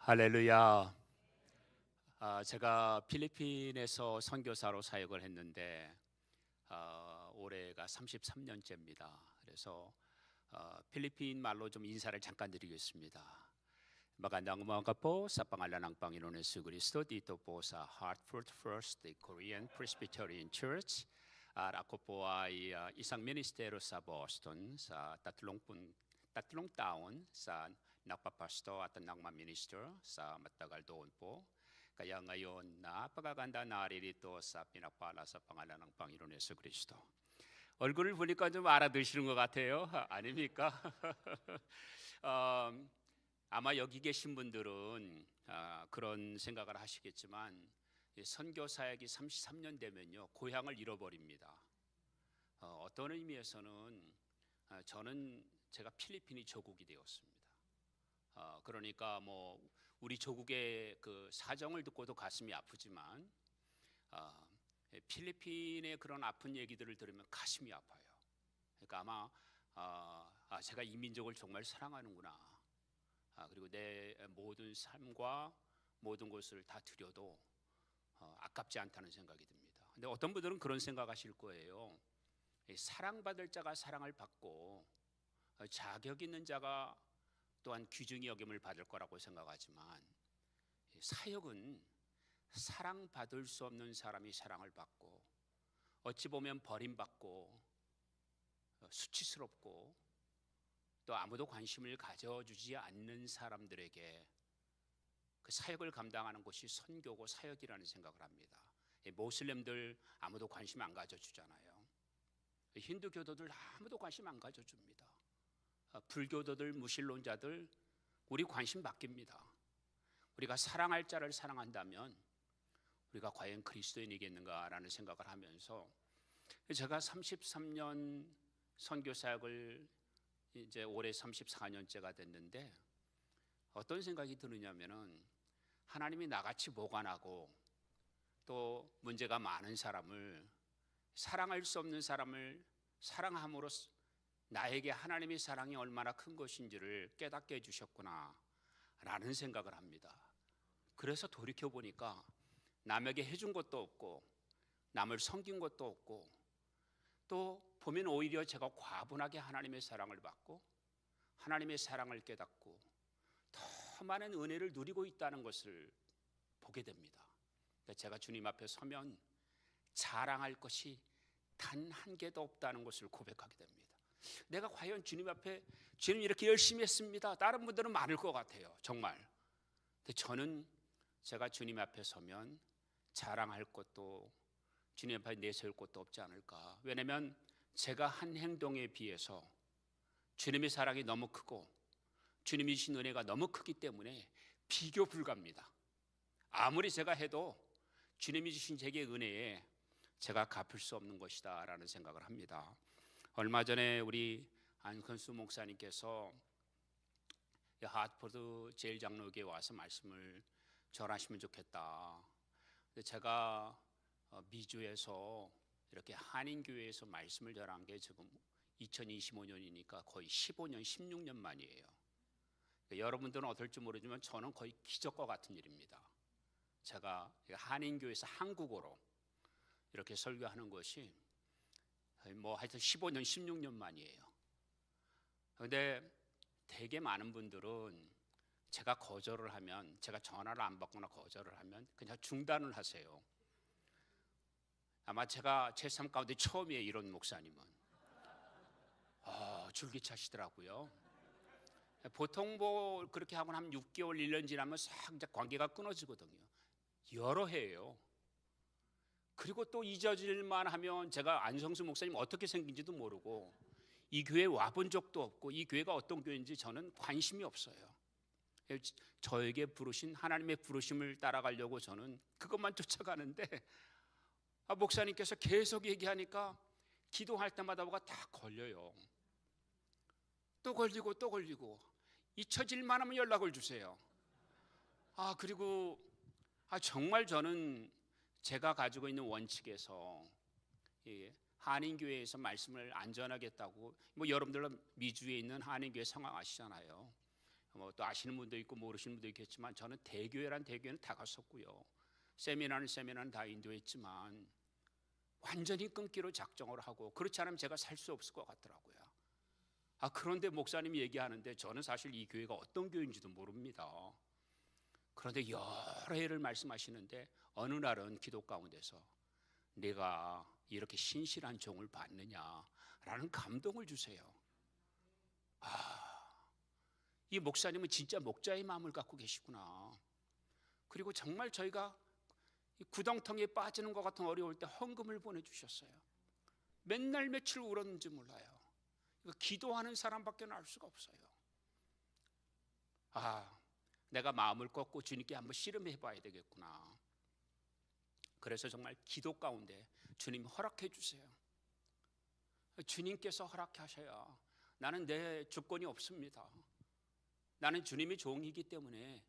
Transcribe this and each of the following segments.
할렐루야. 제가 필리핀에서 선교사로 사역을 했는데 올해가 33년째입니다. 그래서 필리핀 말로 좀 인사를 잠깐 드리겠습니다. Magandang umaga po sa pangalan ng Panginoon Hesus Kristo dito po sa Hartford First Korean Presbyterian Church. At ako po ay isang ministero sa Boston sa tatlong taon sa nagpapasto at nagmaminister sa matagal doon po. Kaya ngayon napakaganda naririto sa pinapala sa pangalan ng Panginoon Hesus Kristo. 얼굴을 보니까 좀 알아두시는 것 같아요. 아닙니까? 아마 여기 계신 분들은 그런 생각을 하시겠지만 선교 사역이 33년 되면요 고향을 잃어버립니다. 어떤 의미에서는 저는 제가 필리핀이 조국이 되었습니다. 그러니까 뭐 우리 조국의 그 사정을 듣고도 가슴이 아프지만 필리핀의 그런 아픈 얘기들을 들으면 가슴이 아파요. 그러니까 아마 제가 이 민족을 정말 사랑하는구나. 그리고 내 모든 삶과 모든 것을 다 드려도 아깝지 않다는 생각이 듭니다. 근데 어떤 분들은 그런 생각하실 거예요. 사랑받을 자가 사랑을 받고 자격 있는 자가 또한 귀중히 여김을 받을 거라고 생각하지만 사역은 사랑받을 수 없는 사람이 사랑을 받고 어찌 보면 버림받고 수치스럽고 또 아무도 관심을 가져주지 않는 사람들에게 그 사역을 감당하는 것이 선교고 사역이라는 생각을 합니다. 모슬렘들 아무도 관심 안 가져주잖아요. 힌두교도들 아무도 관심 안 가져줍니다. 불교도들, 무신론자들 우리 관심 바뀝니다. 우리가 사랑할 자를 사랑한다면 우리가 과연 그리스도인이겠는가라는 생각을 하면서 제가 33년 선교 사역을 이제 올해 34년째가 됐는데 어떤 생각이 드느냐면은 하나님이 나같이 모관하고 또 문제가 많은 사람을 사랑할 수 없는 사람을 사랑함으로 나에게 하나님의 사랑이 얼마나 큰 것인지를 깨닫게 해주셨구나 라는 생각을 합니다. 그래서 돌이켜보니까 남에게 해준 것도 없고 남을 섬긴 것도 없고 또 보면 오히려 제가 과분하게 하나님의 사랑을 받고 하나님의 사랑을 깨닫고 더 많은 은혜를 누리고 있다는 것을 보게 됩니다. 제가 주님 앞에 서면 자랑할 것이 단 한 개도 없다는 것을 고백하게 됩니다. 내가 과연 주님 앞에 주님 이렇게 열심히 했습니다. 다른 분들은 많을 것 같아요. 정말. 근데 저는 제가 주님 앞에 서면 자랑할 것도 주님 앞에 내세울 것도 없지 않을까. 왜냐하면 제가 한 행동에 비해서 주님의 사랑이 너무 크고 주님이 주신 은혜가 너무 크기 때문에 비교 불가입니다. 아무리 제가 해도 주님이 주신 제게 은혜에 제가 갚을 수 없는 것이다 라는 생각을 합니다. 얼마 전에 우리 안건수 목사님께서 하트포드 제일장로교에 와서 말씀을 전하시면 좋겠다. 제가 미주에서 이렇게 한인교회에서 말씀을 전한 게 지금 2025년이니까 거의 15년, 16년 만이에요. 여러분들은 어떨지 모르지만 저는 거의 기적과 같은 일입니다. 제가 한인교회에서 한국어로 이렇게 설교하는 것이 뭐 하여튼 15년, 16년 만이에요. 그런데 되게 많은 분들은 제가 거절을 하면, 제가 전화를 안 받거나 거절을 하면 그냥 중단을 하세요. 아마 제가 제 삶 가운데 처음이에요. 이런 목사님은 줄기차시더라고요. 보통 뭐 그렇게 하고 한 6개월, 1년 지나면 싹 이제 관계가 끊어지거든요. 여러 해예요. 그리고 또 잊어질만 하면 제가 안성수 목사님 어떻게 생긴지도 모르고 이 교회에 와본 적도 없고 이 교회가 어떤 교회인지 저는 관심이 없어요. 저에게 부르신 하나님의 부르심을 따라가려고 저는 그것만 쫓아가는데 목사님께서 계속 얘기하니까 기도할 때마다 뭐가 다 걸려요. 또 걸리고 또 걸리고 잊혀질만 하면 연락을 주세요. 그리고 정말 저는 제가 가지고 있는 원칙에서 한인교회에서 말씀을 안 전하겠다고, 뭐 여러분들은 미주에 있는 한인교회 상황 아시잖아요. 뭐 또 아시는 분도 있고 모르시는 분도 있겠지만 저는 대교회란 대교회는 다 갔었고요. 세미나는 다 인도했지만 완전히 끊기로 작정을 하고 그렇지 않으면 제가 살 수 없을 것 같더라고요. 그런데 목사님이 얘기하는데 저는 사실 이 교회가 어떤 교회인지도 모릅니다. 그런데 여러 해를 말씀하시는데 어느 날은 기도 가운데서 내가 이렇게 신실한 종을 받느냐라는 감동을 주세요. 이 목사님은 진짜 목자의 마음을 갖고 계시구나. 그리고 정말 저희가 구덩텅이에 빠지는 것 같은 어려울 때 헌금을 보내주셨어요. 맨날 며칠 울었는지 몰라요. 기도하는 사람밖에 알 수가 없어요. 내가 마음을 꺾고 주님께 한번 씨름해 봐야 되겠구나. 그래서 정말 기도 가운데 주님 허락해 주세요. 주님께서 허락하셔야. 나는 내 주권이 없습니다. 나는 주님의 종이기 때문에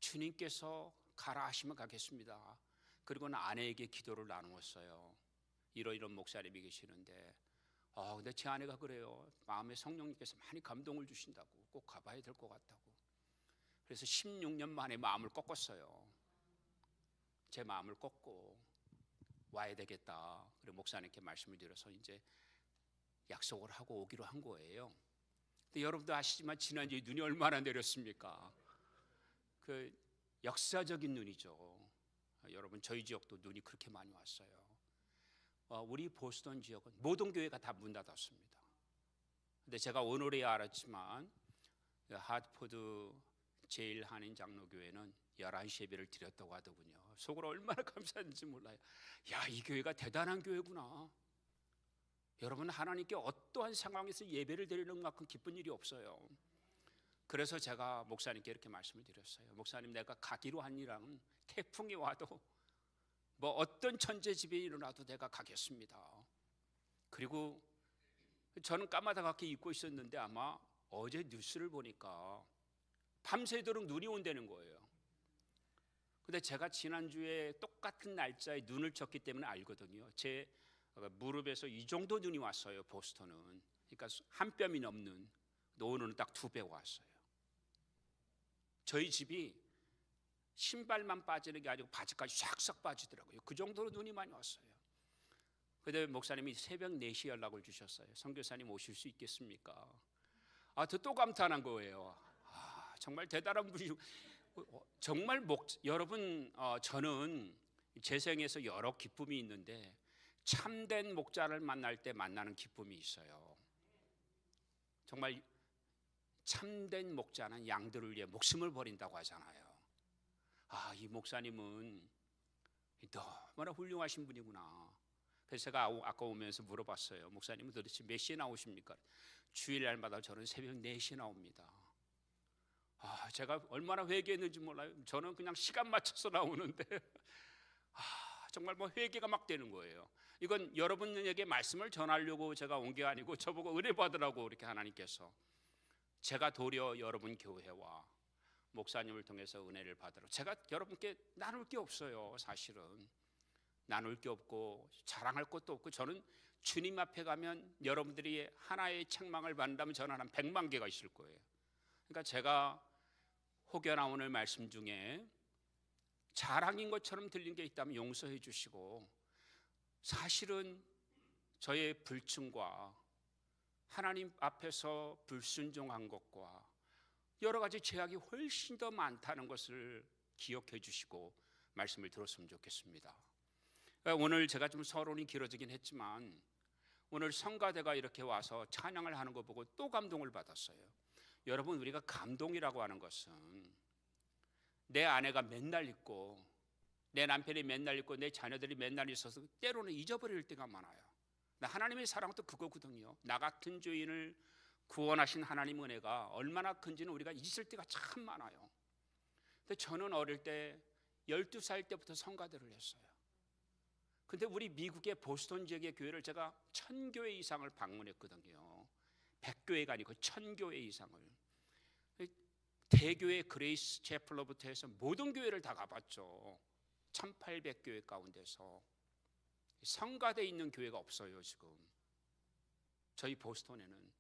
주님께서 가라 하시면 가겠습니다. 그리고는 아내에게 기도를 나누었어요. 이런 목사님이 계시는데 근데 제 아내가 그래요. 마음에 성령님께서 많이 감동을 주신다고, 꼭 가봐야 될 것 같다고. 그래서 16년 만에 마음을 꺾었어요. 제 마음을 꺾고 와야 되겠다. 그리고 목사님께 말씀을 드려서 이제 약속을 하고 오기로 한 거예요. 근데 여러분도 아시지만 지난주에 눈이 얼마나 내렸습니까? 그 역사적인 눈이죠. 여러분 저희 지역도 눈이 그렇게 많이 왔어요. 우리 보스턴 지역은 모든 교회가 다 문 닫았습니다. 근데 제가 오늘에야 알았지만 하트포드 제1한인 장로교회는 11시 예배를 드렸다고 하더군요. 속으로 얼마나 감사한지 몰라요. 이 교회가 대단한 교회구나. 여러분, 하나님께 어떠한 상황에서 예배를 드리는 만큼 기쁜 일이 없어요. 그래서 제가 목사님께 이렇게 말씀을 드렸어요. 목사님, 내가 가기로 한 일은 태풍이 와도 뭐 어떤 천재지변이 일어나도 내가 가겠습니다. 그리고 저는 까마득하게 잊고 있었는데 아마 어제 뉴스를 보니까 밤새도록 눈이 온다는 거예요. 근데 제가 지난주에 똑같은 날짜에 눈을 쳤기 때문에 알거든요. 제 무릎에서 이 정도 눈이 왔어요. 보스턴은. 그러니까 한 뼘이 넘는. 오늘은 딱 2배 왔어요. 저희 집이 신발만 빠지는 게 아니고 바지까지 싹싹 빠지더라고요. 그 정도로 눈이 많이 왔어요. 그런데 목사님이 새벽 4시에 연락을 주셨어요. 선교사님 오실 수 있겠습니까? 또 감탄한 거예요. 정말 대단한 분이. 정말 여러분, 저는 제 생에서 여러 기쁨이 있는데 참된 목자를 만날 때 만나는 기쁨이 있어요. 정말 참된 목자는 양들을 위해 목숨을 버린다고 하잖아요. 이 목사님은 너무나 훌륭하신 분이구나. 그래서 제가 아까 오면서 물어봤어요. 목사님은 도대체 몇 시에 나오십니까? 주일날마다 저는 새벽 4시에 나옵니다. 제가 얼마나 회개했는지 몰라요. 저는 그냥 시간 맞춰서 나오는데 정말 회개가 막 되는 거예요. 이건 여러분에게 말씀을 전하려고 제가 온 게 아니고 저보고 은혜 받으라고 이렇게 하나님께서. 제가 도리어 여러분 교회와 목사님을 통해서 은혜를 받으러, 제가 여러분께 나눌 게 없어요. 사실은 나눌 게 없고 자랑할 것도 없고, 저는 주님 앞에 가면 여러분들이 하나의 책망을 받는다면 저는 한 100만 개가 있을 거예요. 그러니까 제가 혹여나 오늘 말씀 중에 자랑인 것처럼 들린 게 있다면 용서해 주시고, 사실은 저의 불충과 하나님 앞에서 불순종한 것과 여러 가지 죄악이 훨씬 더 많다는 것을 기억해 주시고 말씀을 들었으면 좋겠습니다. 오늘 제가 좀 서론이 길어지긴 했지만 오늘 성가대가 이렇게 와서 찬양을 하는 거 보고 또 감동을 받았어요. 여러분, 우리가 감동이라고 하는 것은 내 아내가 맨날 있고 내 남편이 맨날 있고 내 자녀들이 맨날 있어서 때로는 잊어버릴 때가 많아요. 하나님의 사랑도 그거거든요. 나 같은 죄인을 구원하신 하나님 은혜가 얼마나 큰지는 우리가 잊을 때가 참 많아요. 근데 저는 어릴 때 12살 때부터 성가대를 했어요. 근데 우리 미국의 보스턴 지역의 교회를 제가 1000교회 이상을 방문했거든요. 100교회가 아니고 1000교회 이상을. 대교회 그레이스 채플로부터 해서 모든 교회를 다 가봤죠. 1800교회 가운데서 성가대 있는 교회가 없어요. 지금 저희 보스턴에는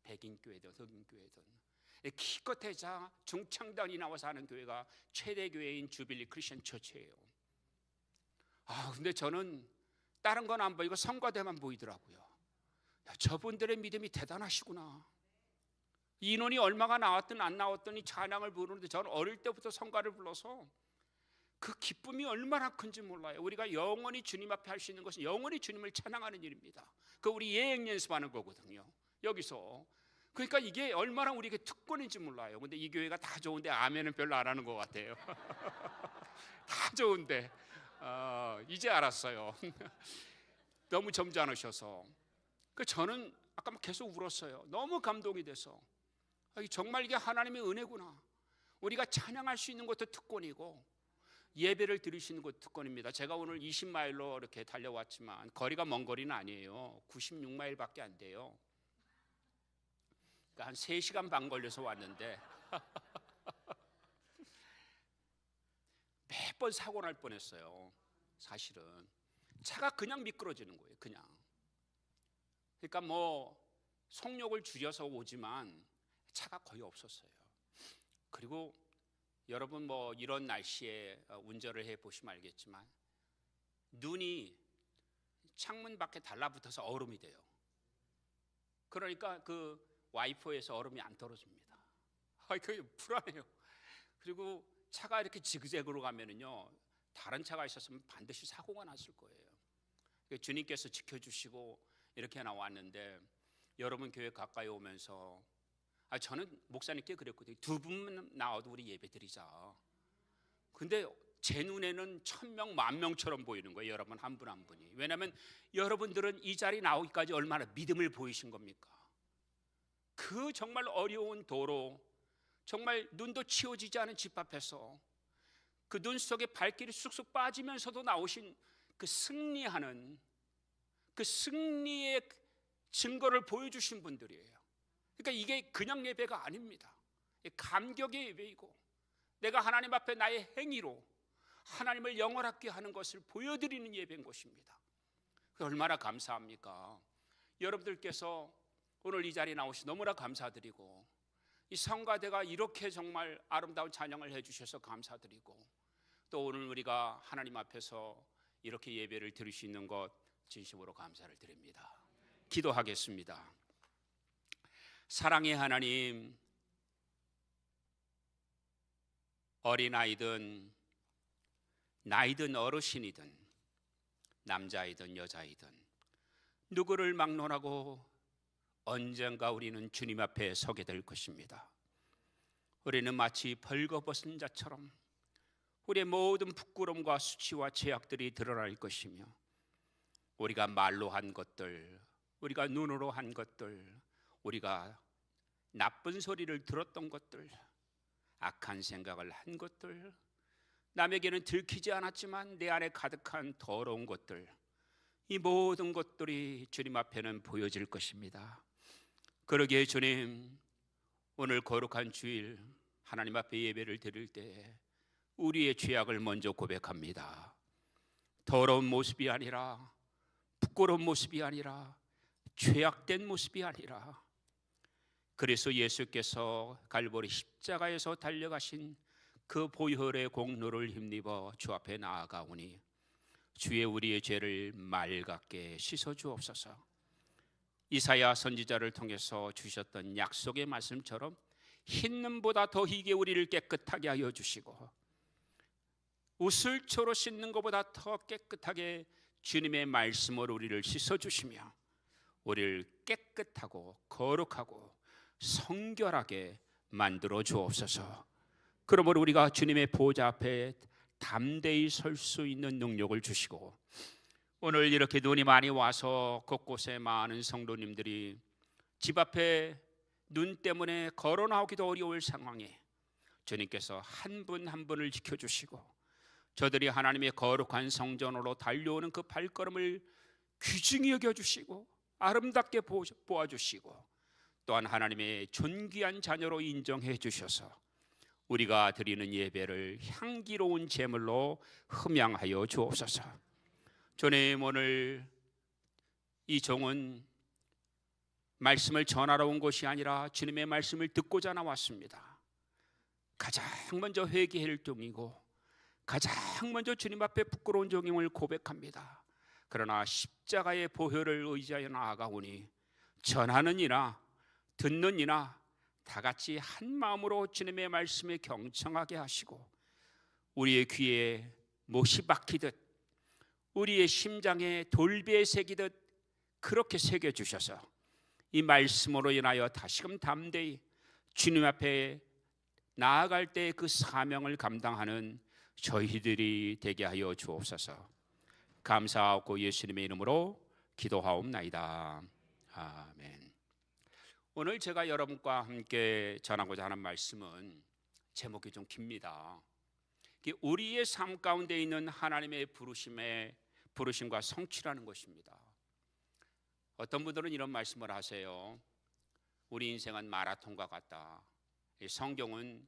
백인교회든 흑인교회든. 기껏 해자 중창단이 나와서 하는 교회가 최대 교회인 주빌리 크리스천 처치예요. 근데 저는 다른 건 안 보이고 성가대만 보이더라고요. 저분들의 믿음이 대단하시구나. 인원이 얼마가 나왔든 안 나왔든 이 찬양을 부르는데 저는 어릴 때부터 성가를 불러서 그 기쁨이 얼마나 큰지 몰라요. 우리가 영원히 주님 앞에 할 수 있는 것은 영원히 주님을 찬양하는 일입니다. 그 우리 예행 연습하는 거거든요. 여기서. 그러니까 이게 얼마나 우리에게 특권인지 몰라요. 근데 이 교회가 다 좋은데 아멘은 별로 안 하는 것 같아요. 다 좋은데 이제 알았어요. 너무 점잖으셔서. 저는 아까 계속 울었어요. 너무 감동이 돼서 정말 이게 하나님의 은혜구나. 우리가 찬양할 수 있는 것도 특권이고 예배를 드릴 수 있는 것도 특권입니다. 제가 오늘 20마일로 이렇게 달려왔지만 거리가 먼 거리는 아니에요. 96마일밖에 안 돼요. 그러니까 한 3시간 반 걸려서 왔는데 몇 번 사고 날 뻔했어요. 사실은 차가 그냥 미끄러지는 거예요. 그냥. 그러니까 뭐 속력을 줄여서 오지만 차가 거의 없었어요. 그리고 여러분 뭐 이런 날씨에 운전을 해보시면 알겠지만 눈이 창문 밖에 달라붙어서 얼음이 돼요. 그러니까 그 와이퍼에서 얼음이 안 떨어집니다. 그게 불안해요. 그리고 차가 이렇게 지그재그로 가면은요, 다른 차가 있었으면 반드시 사고가 났을 거예요. 주님께서 지켜주시고 이렇게 나왔는데, 여러분 교회 가까이 오면서 저는 목사님께 그랬거든요. 2분 나와도 우리 예배 드리자. 근데 제 눈에는 1000명, 10,000명처럼 보이는 거예요. 여러분 한 분 한 분이. 왜냐하면 여러분들은 이 자리 나오기까지 얼마나 믿음을 보이신 겁니까? 그 정말 어려운 도로, 정말 눈도 치워지지 않은 집 앞에서 그 눈 속에 발길이 쑥쑥 빠지면서도 나오신 그 승리하는, 그 승리의 증거를 보여주신 분들이에요. 그러니까 이게 그냥 예배가 아닙니다. 감격의 예배이고, 내가 하나님 앞에 나의 행위로 하나님을 영원하게 하는 것을 보여드리는 예배인 것입니다. 얼마나 감사합니까? 여러분들께서 오늘 이 자리에 나오시 너무나 감사드리고, 이 성가대가 이렇게 정말 아름다운 찬양을 해주셔서 감사드리고, 또 오늘 우리가 하나님 앞에서 이렇게 예배를 드릴 수 있는 것 진심으로 감사를 드립니다. 기도하겠습니다. 사랑의 하나님, 어린아이든 나이든 어르신이든 남자이든 여자이든 누구를 막론하고 언젠가 우리는 주님 앞에 서게 될 것입니다. 우리는 마치 벌거벗은 자처럼 우리의 모든 부끄러움과 수치와 죄악들이 드러날 것이며, 우리가 말로 한 것들, 우리가 눈으로 한 것들, 우리가 나쁜 소리를 들었던 것들, 악한 생각을 한 것들, 남에게는 들키지 않았지만 내 안에 가득한 더러운 것들, 이 모든 것들이 주님 앞에는 보여질 것입니다. 그러기에 주님, 오늘 거룩한 주일 하나님 앞에 예배를 드릴 때 우리의 죄악을 먼저 고백합니다. 더러운 모습이 아니라, 부끄러운 모습이 아니라, 죄악된 모습이 아니라, 그래서 예수께서 갈보리 십자가에서 달려가신 그 보혈의 공로를 힘입어 주 앞에 나아가오니 주의 우리의 죄를 맑게 씻어 주옵소서. 이사야 선지자를 통해서 주셨던 약속의 말씀처럼 흰 눈보다 더 희게 우리를 깨끗하게 하여 주시고, 우슬초로 씻는 것보다 더 깨끗하게 주님의 말씀으로 우리를 씻어 주시며 우리를 깨끗하고 거룩하고 성결하게 만들어 주옵소서. 그러므로 우리가 주님의 보좌 앞에 담대히 설 수 있는 능력을 주시고, 오늘 이렇게 눈이 많이 와서 곳곳에 많은 성도님들이 집 앞에 눈 때문에 걸어 나오기도 어려울 상황에 주님께서 한 분 한 분을 지켜주시고, 저들이 하나님의 거룩한 성전으로 달려오는 그 발걸음을 귀중히 여겨주시고 아름답게 보아주시고, 또한 하나님의 존귀한 자녀로 인정해 주셔서 우리가 드리는 예배를 향기로운 제물로 흠양하여 주옵소서. 주님, 오늘 이 종은 말씀을 전하러 온 것이 아니라 주님의 말씀을 듣고자 나왔습니다. 가장 먼저 회개할 종이고 가장 먼저 주님 앞에 부끄러운 종임을 고백합니다. 그러나 십자가의 보혈을 의지하여 나아가오니 전하는 이나 듣는 이나 다 같이 한 마음으로 주님의 말씀에 경청하게 하시고 우리의 귀에 못이 박히듯 우리의 심장에 돌비에 새기듯 그렇게 새겨주셔서 이 말씀으로 인하여 다시금 담대히 주님 앞에 나아갈 때 그 사명을 감당하는 저희들이 되게 하여 주옵소서. 감사하고 예수님의 이름으로 기도하옵나이다. 아멘. 오늘 제가 여러분과 함께 전하고자 하는 말씀은 제목이 좀 깁니다. 우리의 삶 가운데 있는 하나님의 부르심과 성취라는 것입니다. 어떤 분들은 이런 말씀을 하세요. 우리 인생은 마라톤과 같다. 성경은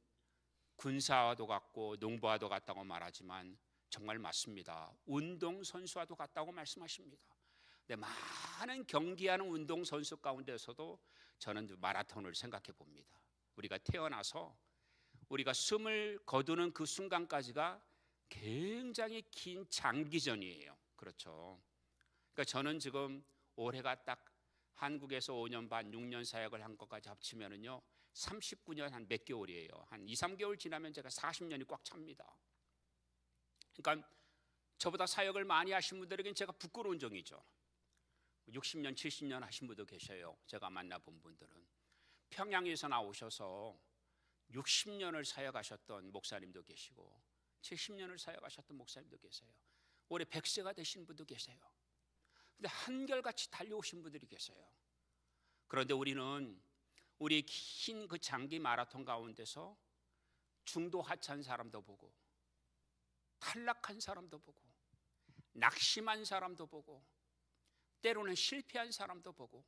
군사와도 같고 농부와도 같다고 말하지만 정말 맞습니다. 운동선수와도 같다고 말씀하십니다. 근데 많은 경기하는 운동선수 가운데서도 저는 마라톤을 생각해 봅니다. 우리가 태어나서 우리가 숨을 거두는 그 순간까지가 굉장히 긴 장기전이에요. 그렇죠. 그러니까 저는 지금 올해가 딱 한국에서 5년 반, 6년 사역을 한 것까지 합치면은요 39년 한 몇 개월이에요. 한 2, 3개월 지나면 제가 40년이 꽉 찹니다. 그러니까 저보다 사역을 많이 하신 분들에겐 제가 부끄러운 종이죠. 60년, 70년 하신 분도 계셔요. 제가 만나본 분들은 평양에서 나오셔서 60년을 사역하셨던 목사님도 계시고 70년을 사역하셨던 목사님도 계세요. 올해 100세가 되신 분도 계세요. 근데 한결같이 달려오신 분들이 계세요. 그런데 우리는 우리의 긴 그 장기 마라톤 가운데서 중도 하차한 사람도 보고 탈락한 사람도 보고 낙심한 사람도 보고 때로는 실패한 사람도 보고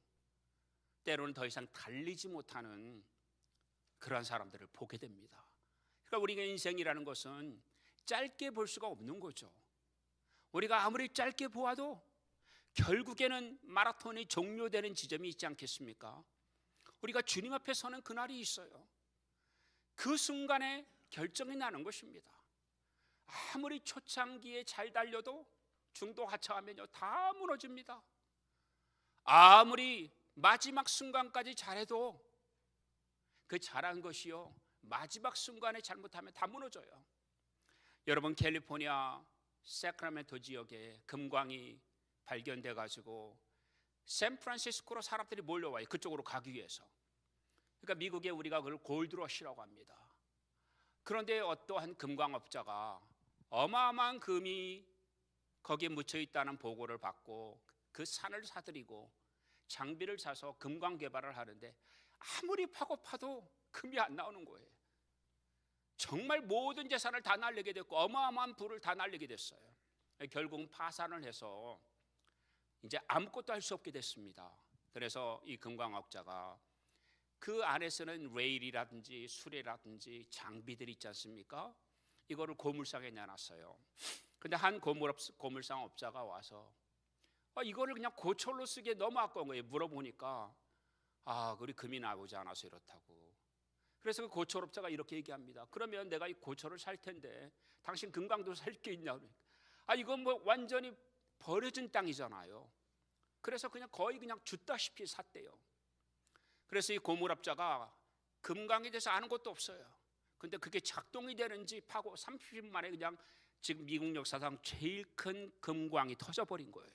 때로는 더 이상 달리지 못하는 그러한 사람들을 보게 됩니다. 그러니까 우리가 인생이라는 것은 짧게 볼 수가 없는 거죠. 우리가 아무리 짧게 보아도 결국에는 마라톤이 종료되는 지점이 있지 않겠습니까? 우리가 주님 앞에 서는 그날이 있어요. 그 순간에 결정이 나는 것입니다. 아무리 초창기에 잘 달려도 중도 하차하면요 다 무너집니다. 아무리 마지막 순간까지 잘해도 그 잘한 것이요 마지막 순간에 잘못하면 다 무너져요. 여러분 캘리포니아 세크라멘토 지역에 금광이 발견돼 가지고 샌프란시스코로 사람들이 몰려와요. 그쪽으로 가기 위해서. 그러니까 미국에 우리가 그걸 골드러시라고 합니다. 그런데 어떠한 금광업자가 어마어마한 금이 거기에 묻혀 있다는 보고를 받고 그 산을 사들이고 장비를 사서 금광 개발을 하는데 아무리 파고 파도 금이 안 나오는 거예요. 정말 모든 재산을 다 날리게 됐고 어마어마한 부를 다 날리게 됐어요. 결국은 파산을 해서 이제 아무것도 할 수 없게 됐습니다. 그래서 이 금광업자가 그 안에서는 레일이라든지 수레라든지 장비들이 있지 않습니까? 이거를 고물상에 내놨어요. 근데 한 고물상 업자가 와서 이거를 그냥 고철로 쓰기에 너무 아까운 거예요. 물어보니까 우리 금이 나오지 않아서 이렇다고. 그래서 그 고철업자가 이렇게 얘기합니다. 그러면 내가 이 고철을 살 텐데 당신 금강도 살 게 있냐? 이건 뭐 완전히 버려진 땅이잖아요. 그래서 거의 그냥 줬다시피 샀대요. 그래서 이 고물업자가 금강에 대해서 아는 것도 없어요. 근데 그게 작동이 되는지 파고 30분 만에 그냥 지금 미국 역사상 제일 큰 금광이 터져버린 거예요.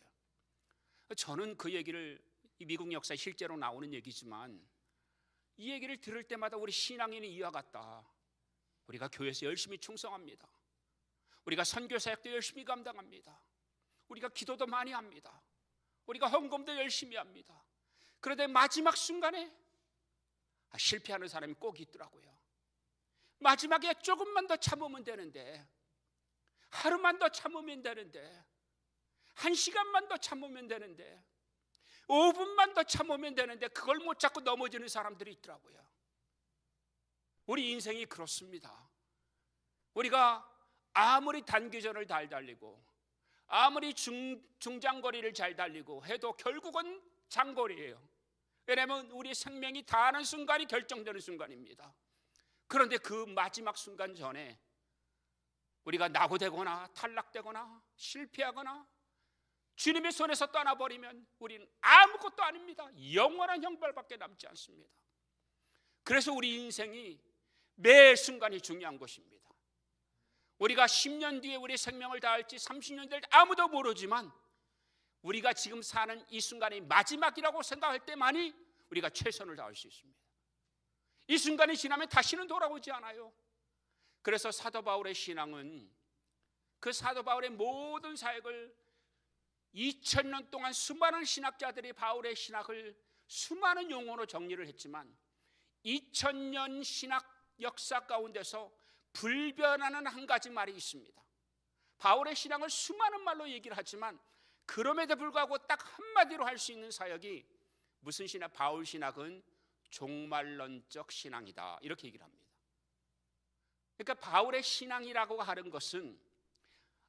저는 그 얘기를 이 미국 역사에 실제로 나오는 얘기지만 이 얘기를 들을 때마다 우리 신앙인은 이와 같다. 우리가 교회에서 열심히 충성합니다. 우리가 선교 사역도 열심히 감당합니다. 우리가 기도도 많이 합니다. 우리가 헌금도 열심히 합니다. 그런데 마지막 순간에 실패하는 사람이 꼭 있더라고요. 마지막에 조금만 더 참으면 되는데, 하루만 더 참으면 되는데, 1시간만 더 참으면 되는데, 5분만 더 참으면 되는데 그걸 못 잡고 넘어지는 사람들이 있더라고요. 우리 인생이 그렇습니다. 우리가 아무리 단기전을 잘 달리고 아무리 중장거리를 잘 달리고 해도 결국은 장거리예요. 왜냐하면 우리의 생명이 다하는 순간이 결정되는 순간입니다. 그런데 그 마지막 순간 전에 우리가 낙오되거나 탈락되거나 실패하거나 주님의 손에서 떠나버리면 우리는 아무것도 아닙니다. 영원한 형벌밖에 남지 않습니다. 그래서 우리 인생이 매 순간이 중요한 것입니다. 우리가 10년 뒤에 우리의 생명을 다할지 30년 뒤에 아무도 모르지만 우리가 지금 사는 이 순간이 마지막이라고 생각할 때만이 우리가 최선을 다할 수 있습니다. 이 순간이 지나면 다시는 돌아오지 않아요. 그래서 사도 바울의 신앙은 그 사도 바울의 모든 사역을 2000년 동안 수많은 신학자들이 바울의 신학을 수많은 용어로 정리를 했지만 2000년 신학 역사 가운데서 불변하는 한 가지 말이 있습니다. 바울의 신앙을 수많은 말로 얘기를 하지만 그럼에도 불구하고 딱 한마디로 할 수 있는 사역이 무슨 신학? 바울 신학은 종말론적 신앙이다, 이렇게 얘기를 합니다. 그러니까 바울의 신앙이라고 하는 것은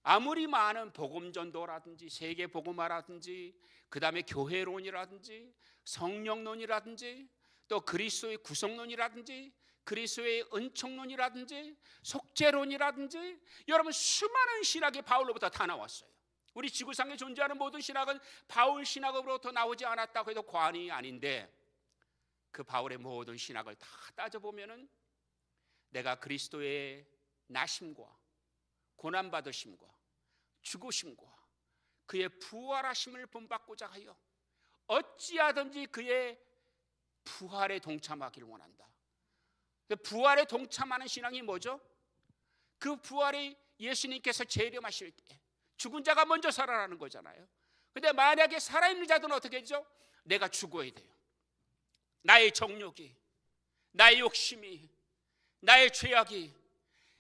아무리 많은 복음전도라든지 세계 복음화라든지 그 다음에 교회론이라든지 성령론이라든지 또 그리스도의 구속론이라든지 그리스도의 은총론이라든지 속죄론이라든지 여러분 수많은 신학이 바울로부터 다 나왔어요. 우리 지구상에 존재하는 모든 신학은 바울 신학으로부터 나오지 않았다고 해도 과언이 아닌데 그 바울의 모든 신학을 다 따져보면은 내가 그리스도의 나심과 고난받으심과 죽으심과 그의 부활하심을 본받고자 하여 어찌하든지 그의 부활에 동참하기를 원한다. 부활에 동참하는 신앙이 뭐죠? 그 부활이 예수님께서 재림하실 때 죽은 자가 먼저 살아나는 거잖아요. 근데 만약에 살아있는 자들은 어떻게 되죠? 내가 죽어야 돼요. 나의 정욕이, 나의 욕심이, 나의 죄악이,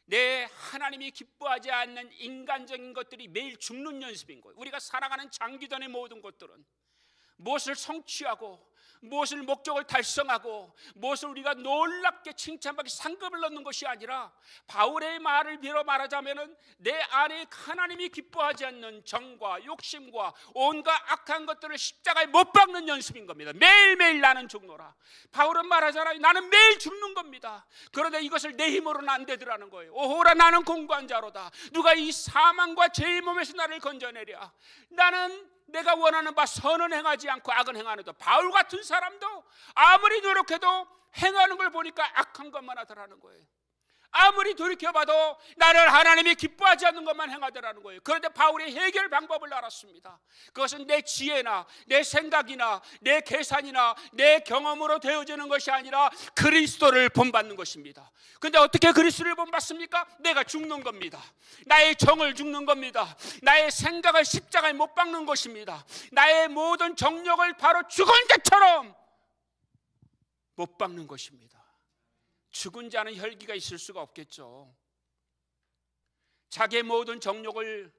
내 하나님이 기뻐하지 않는 인간적인 것들이 매일 죽는 연습인 거예요. 우리가 살아가는 장기전의 모든 것들은 무엇을 성취하고 무엇을 목적을 달성하고 무엇을 우리가 놀랍게 칭찬받기 상급을 얻는 것이 아니라 바울의 말을 빌어 말하자면 내 안에 하나님이 기뻐하지 않는 정과 욕심과 온갖 악한 것들을 십자가에 못 박는 연습인 겁니다. 매일매일 나는 죽노라. 바울은 말하잖아요. 나는 매일 죽는 겁니다. 그런데 이것을 내 힘으로는 안 되더라는 거예요. 오호라 나는 공고한 자로다. 누가 이 사망과 죄의 몸에서 나를 건져내랴. 나는 내가 원하는 바 선은 행하지 않고 악은 행하는도 바울 같은 사람도 아무리 노력해도 행하는 걸 보니까 악한 것만 하더라는 거예요. 아무리 돌이켜봐도 나를 하나님이 기뻐하지 않는 것만 행하더라는 거예요. 그런데 바울이 해결 방법을 알았습니다. 그것은 내 지혜나 내 생각이나 내 계산이나 내 경험으로 되어지는 것이 아니라 그리스도를 본받는 것입니다. 그런데 어떻게 그리스도를 본받습니까? 내가 죽는 겁니다. 나의 정을 죽는 겁니다. 나의 생각을 십자가에 못 박는 것입니다. 나의 모든 정욕을 바로 죽은 자처럼 못 박는 것입니다. 죽은 자는 혈기가 있을 수가 없겠죠. 자기의 모든 정욕을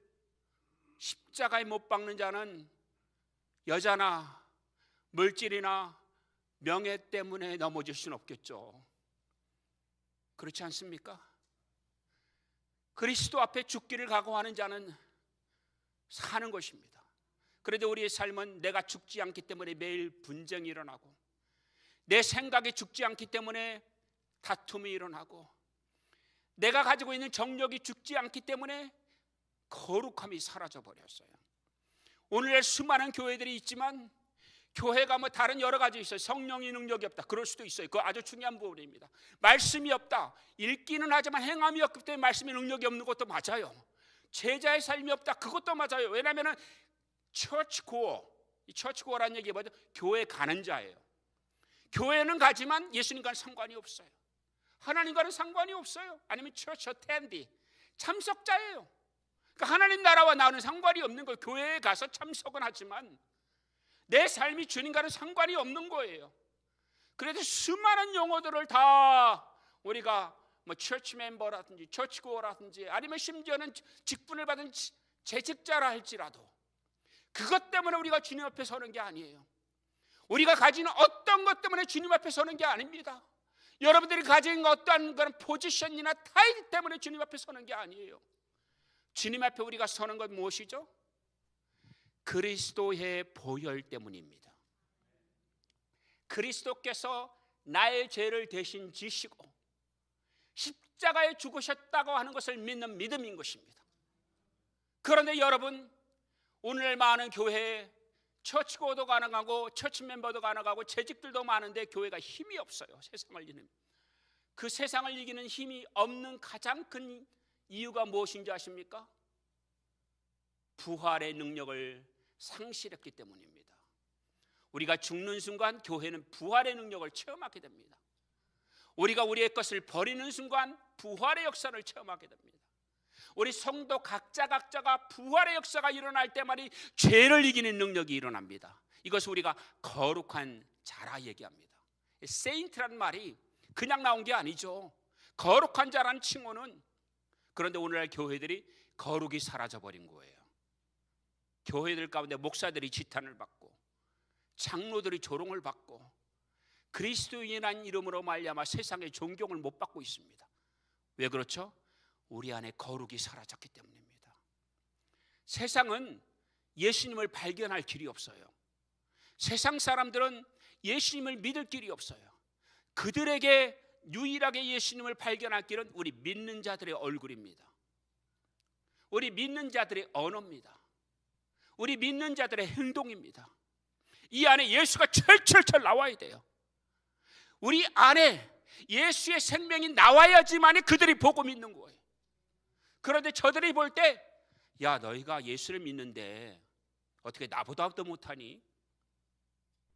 십자가에 못 박는 자는 여자나 물질이나 명예 때문에 넘어질 수는 없겠죠. 그렇지 않습니까? 그리스도 앞에 죽기를 각오하는 자는 사는 것입니다. 그런데 우리의 삶은 내가 죽지 않기 때문에 매일 분쟁이 일어나고 내 생각이 죽지 않기 때문에 다툼이 일어나고 내가 가지고 있는 정력이 죽지 않기 때문에 거룩함이 사라져버렸어요. 오늘의 수많은 교회들이 있지만 교회가 뭐 다른 여러 가지 있어요. 성령의 능력이 없다. 그럴 수도 있어요. 그거 아주 중요한 부분입니다. 말씀이 없다. 읽기는 하지만 행함이 없기 때문에 말씀의 능력이 없는 것도 맞아요. 제자의 삶이 없다. 그것도 맞아요. 왜냐하면 처치고어, 이 처치고어라는 얘기가 뭐죠? 교회 가는 자예요. 교회는 가지만 예수님과는 상관이 없어요. 하나님과는 상관이 없어요. 아니면 처치 어텐디, 참석자예요. 그러니까 하나님 나라와 나는 상관이 없는 거예요. 교회에 가서 참석은 하지만 내 삶이 주님과는 상관이 없는 거예요. 그래도 수많은 용어들을 다 우리가 뭐 처치 멤버라든지 처치고어라든지 아니면 심지어는 직분을 받은 재직자라 할지라도 그것 때문에 우리가 주님 앞에 서는 게 아니에요. 우리가 가지는 어떤 것 때문에 주님 앞에 서는 게 아닙니다. 여러분들이 가진 어떠한 그런 포지션이나 타이틀 때문에 주님 앞에 서는 게 아니에요. 주님 앞에 우리가 서는 건 무엇이죠? 그리스도의 보혈 때문입니다. 그리스도께서 나의 죄를 대신 지시고 십자가에 죽으셨다고 하는 것을 믿는 믿음인 것입니다. 그런데 여러분, 오늘 많은 교회에 처치고도 가능하고 처치 멤버도 가능하고 재직들도 많은데 교회가 힘이 없어요. 세상을 이기는, 그 세상을 이기는 힘이 없는 가장 큰 이유가 무엇인지 아십니까? 부활의 능력을 상실했기 때문입니다. 우리가 죽는 순간 교회는 부활의 능력을 체험하게 됩니다. 우리가 우리의 것을 버리는 순간 부활의 역사를 체험하게 됩니다. 우리 성도 각자가 부활의 역사가 일어날 때만이 죄를 이기는 능력이 일어납니다. 이것을 우리가 거룩한 자라 얘기합니다. 세인트라는 말이 그냥 나온 게 아니죠. 거룩한 자라는 칭호는, 그런데 오늘날 교회들이 거룩이 사라져버린 거예요. 교회들 가운데 목사들이 지탄을 받고 장로들이 조롱을 받고 그리스도인이라는 이름으로 말미암아 세상의 존경을 못 받고 있습니다. 왜 그렇죠? 우리 안에 거룩이 사라졌기 때문입니다. 세상은 예수님을 발견할 길이 없어요. 세상 사람들은 예수님을 믿을 길이 없어요. 그들에게 유일하게 예수님을 발견할 길은 우리 믿는 자들의 얼굴입니다. 우리 믿는 자들의 언어입니다. 우리 믿는 자들의 행동입니다. 이 안에 예수가 철철철 나와야 돼요. 우리 안에 예수의 생명이 나와야지만 그들이 보고 믿는 거예요. 그런데 저들이 볼 때, 야, 너희가 예수를 믿는데 어떻게 나보다도 못하니?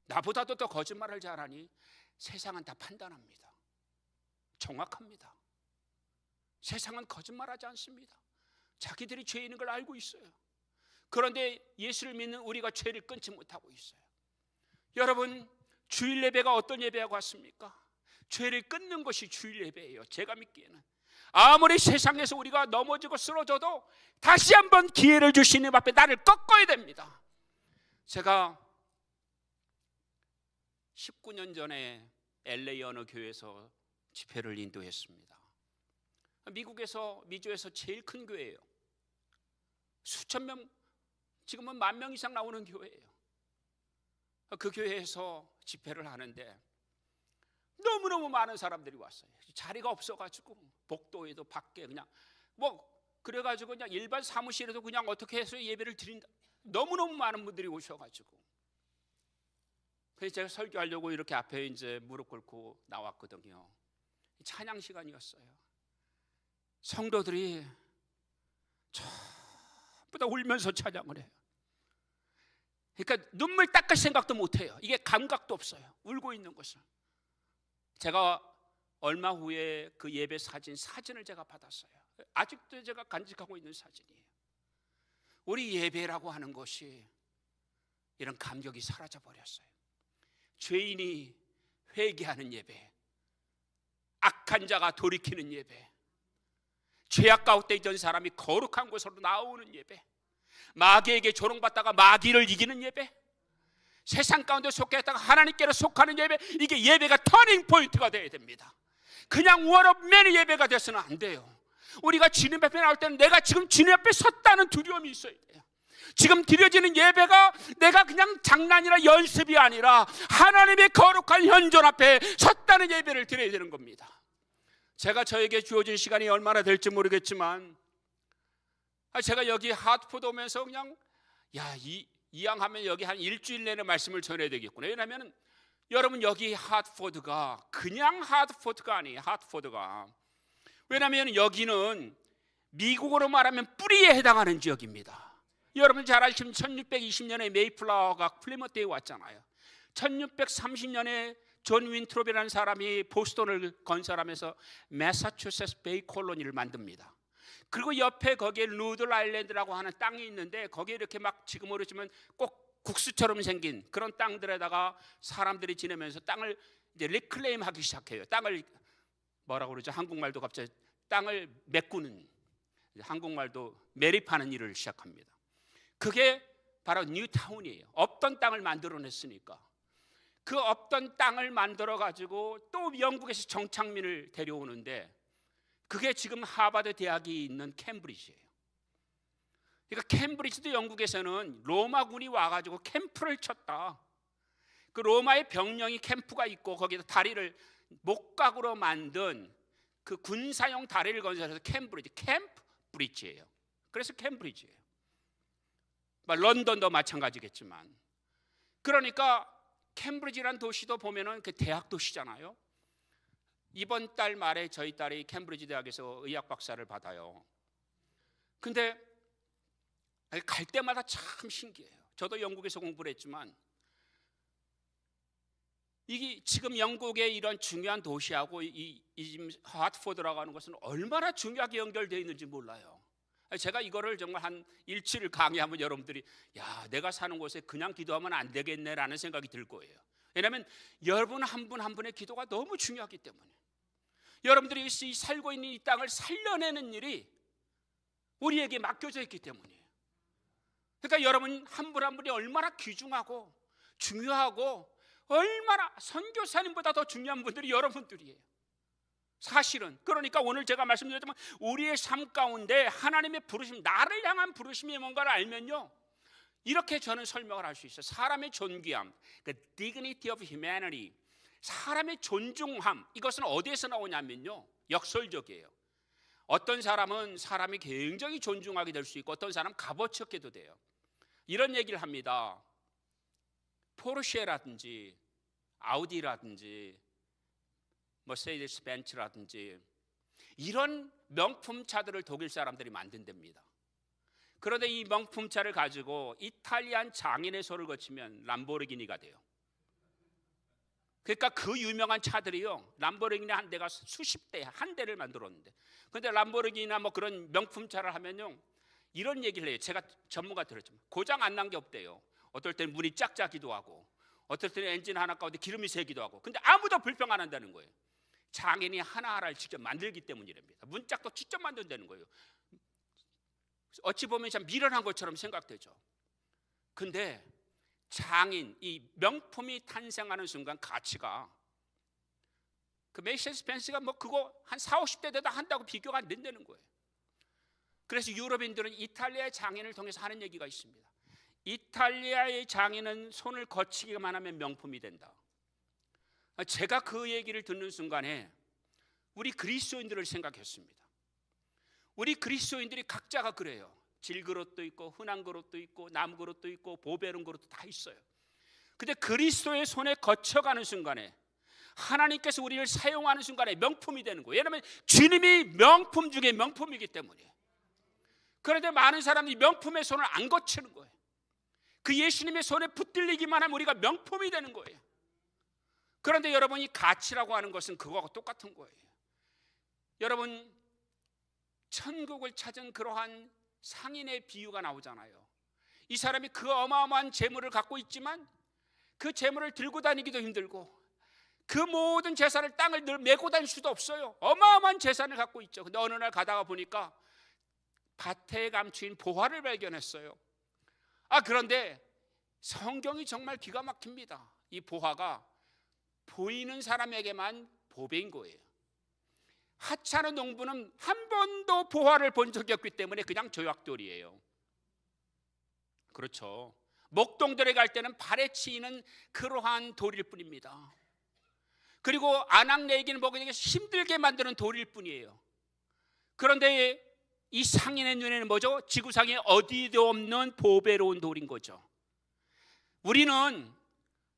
나보다도 더 거짓말을 잘하니? 세상은 다 판단합니다. 정확합니다. 세상은 거짓말하지 않습니다. 자기들이 죄인인 걸 알고 있어요. 그런데 예수를 믿는 우리가 죄를 끊지 못하고 있어요. 여러분, 주일 예배가 어떤 예배와 같습니까? 죄를 끊는 것이 주일 예배예요. 제가 믿기에는 아무리 세상에서 우리가 넘어지고 쓰러져도 다시 한번 기회를 주시는 앞에 나를 꺾어야 됩니다. 제가 19년 전에 LA 어느 교회에서 집회를 인도했습니다. 미주에서 제일 큰 교회예요. 수천 명, 지금은 10,000명 이상 나오는 교회예요. 그 교회에서 집회를 하는데 너무너무 많은 사람들이 왔어요. 자리가 없어가지고 복도에도 밖에 그냥 그래가지고 그냥 일반 사무실에도 그냥 어떻게 해서 예배를 드린다. 너무너무 많은 분들이 오셔가지고, 그래서 제가 설교하려고 이렇게 앞에 이제 무릎 꿇고 나왔거든요. 찬양 시간이었어요. 성도들이 전부 다 울면서 찬양을 해요. 그러니까 눈물 닦을 생각도 못해요. 이게 감각도 없어요. 울고 있는 것을. 제가 얼마 후에 그 예배 사진을 제가 받았어요. 아직도 제가 간직하고 있는 사진이에요. 우리 예배라고 하는 것이 이런 감격이 사라져 버렸어요. 죄인이 회개하는 예배, 악한 자가 돌이키는 예배, 죄악 가운데 있던 사람이 거룩한 곳으로 나오는 예배, 마귀에게 조롱받다가 마귀를 이기는 예배, 세상 가운데 속했다가 하나님께로 속하는 예배, 이게 예배가 터닝 포인트가 되어야 됩니다. 그냥 워럽맨의 예배가 돼서는 안 돼요. 우리가 주님 앞에 나올 때는 내가 지금 주님 앞에 섰다는 두려움이 있어야 돼요. 지금 드려지는 예배가 내가 그냥 장난이나 연습이 아니라 하나님의 거룩한 현존 앞에 섰다는 예배를 드려야 되는 겁니다. 제가 저에게 주어진 시간이 얼마나 될지 모르겠지만, 제가 여기 하트포드 오면서 그냥 이왕하면 여기 한 일주일 내내 말씀을 전해야 되겠구나. 왜냐하면 여러분, 여기 하트포드가 그냥 하트포드가 아니에요. 하트포드가, 왜냐하면 여기는 미국으로 말하면 뿌리에 해당하는 지역입니다. 여러분 잘 아시는 1620년에 메이플라워가 플리머스에 왔잖아요. 1630년에 존 윈트롭이라는 사람이 보스턴을 건설하면서 매사추세츠 베이 콜로니를 만듭니다. 그리고 옆에 거기에 루들 아일랜드라고 하는 땅이 있는데, 거기에 이렇게 막 지금 모르지만 꼭 국수처럼 생긴 그런 땅들에다가 사람들이 지내면서 땅을 이제 리클레임하기 시작해요. 땅을 뭐라고 그러죠? 한국말도 갑자기 땅을 메꾸는, 한국말도 매립하는 일을 시작합니다. 그게 바로 뉴타운이에요. 없던 땅을 만들어냈으니까 그 없던 땅을 만들어 가지고 또 영국에서 정착민을 데려오는데, 그게 지금 하버드 대학이 있는 캠브리지예요. 그러니까 캠브리지도 영국에서는 로마군이 와가지고 캠프를 쳤다. 그 로마의 병영이 캠프가 있고 거기다 다리를 목각으로 만든 그 군사용 다리를 건설해서 캠프 브리지예요. 그래서 캠브리지예요. 런던도 마찬가지겠지만, 그러니까 캠브리지라는 도시도 보면은 그 대학 도시잖아요. 이번 달 말에 저희 딸이 캠브리지 대학에서 의학 박사를 받아요. 근데 갈 때마다 참 신기해요. 저도 영국에서 공부를 했지만 이게 지금 영국의 이런 중요한 도시하고 이 하트포드라고 하는 것은 얼마나 중요하게 연결되어 있는지 몰라요. 제가 이거를 정말 한 일주일 강의하면 여러분들이 야, 내가 사는 곳에 그냥 기도하면 안 되겠네라는 생각이 들 거예요. 왜냐하면 여러분 한 분 한 분의 기도가 너무 중요하기 때문에, 여러분들이 살고 있는 이 땅을 살려내는 일이 우리에게 맡겨져 있기 때문이에요. 그러니까 여러분 한 분 한 분이 얼마나 귀중하고 중요하고 얼마나 선교사님보다 더 중요한 분들이 여러분들이에요. 사실은. 그러니까 오늘 제가 말씀드렸지만 우리의 삶 가운데 하나님의 부르심, 나를 향한 부르심이 뭔가를 알면요, 이렇게 저는 설명을 할 수 있어요. 사람의 존귀함, 그 dignity of humanity, 사람의 존중함, 이것은 어디에서 나오냐면요, 역설적이에요. 어떤 사람은 사람이 굉장히 존중하게 될 수 있고 어떤 사람은 값어치게 돼요. 이런 얘기를 합니다. 포르쉐라든지 아우디라든지 머세디스 벤츠라든지 이런 명품차들을 독일 사람들이 만든답니다. 그런데 이 명품차를 가지고 이탈리안 장인의 손을 거치면 람보르기니가 돼요. 그러니까 그 유명한 차들이요, 람보르기니 한 대가 수십 대, 한 대를 만들었는데, 근데 람보르기니나 뭐 그런 명품차를 하면요, 이런 얘기를 해요. 제가 전문가 들었지만 고장 안 난 게 없대요. 어떨 때는 문이 짝짝이도 하고 어떨 때는 엔진 하나 가운데 기름이 새기도 하고, 근데 아무도 불평 안 한다는 거예요. 장인이 하나하나를 직접 만들기 때문이랍니다. 문짝도 직접 만든다는 거예요. 어찌 보면 참 미련한 것처럼 생각되죠. 근데 장인, 이 명품이 탄생하는 순간 가치가, 그 메르세디스 벤츠가 뭐 그거 한 4, 50대 돼도 한다고 비교가 안 된다는 거예요. 그래서 유럽인들은 이탈리아의 장인을 통해서 하는 얘기가 있습니다. 이탈리아의 장인은 손을 거치기만 하면 명품이 된다. 제가 그 얘기를 듣는 순간에 우리 그리스도인들을 생각했습니다. 우리 그리스도인들이 각자가 그래요. 질그릇도 있고 흔한 그릇도 있고 남 그릇도 있고 보배로운 그릇도 다 있어요. 근데 그리스도의 손에 거쳐가는 순간에, 하나님께서 우리를 사용하는 순간에 명품이 되는 거예요. 왜냐하면 주님이 명품 중에 명품이기 때문에. 그런데 많은 사람들이 명품의 손을 안 거치는 거예요. 그 예수님의 손에 붙들리기만 하면 우리가 명품이 되는 거예요. 그런데 여러분이 가치라고 하는 것은 그거하고 똑같은 거예요. 여러분, 천국을 찾은 그러한 상인의 비유가 나오잖아요. 이 사람이 그 어마어마한 재물을 갖고 있지만 그 재물을 들고 다니기도 힘들고 그 모든 재산을 땅을 늘 메고 다닐 수도 없어요. 어마어마한 재산을 갖고 있죠. 근데 어느 날 가다가 보니까 밭에 감추인 보화를 발견했어요. 그런데 성경이 정말 기가 막힙니다. 이 보화가 보이는 사람에게만 보배인 거예요. 하찮은 농부는 한 번도 보화를 본 적이 없기 때문에 그냥 조약돌이에요. 그렇죠. 목동들에 갈 때는 발에 치이는 그러한 돌일 뿐입니다. 그리고 아낙네에게는 먹기 힘들게 만드는 돌일 뿐이에요. 그런데 이 상인의 눈에는 뭐죠? 지구상에 어디도 없는 보배로운 돌인 거죠.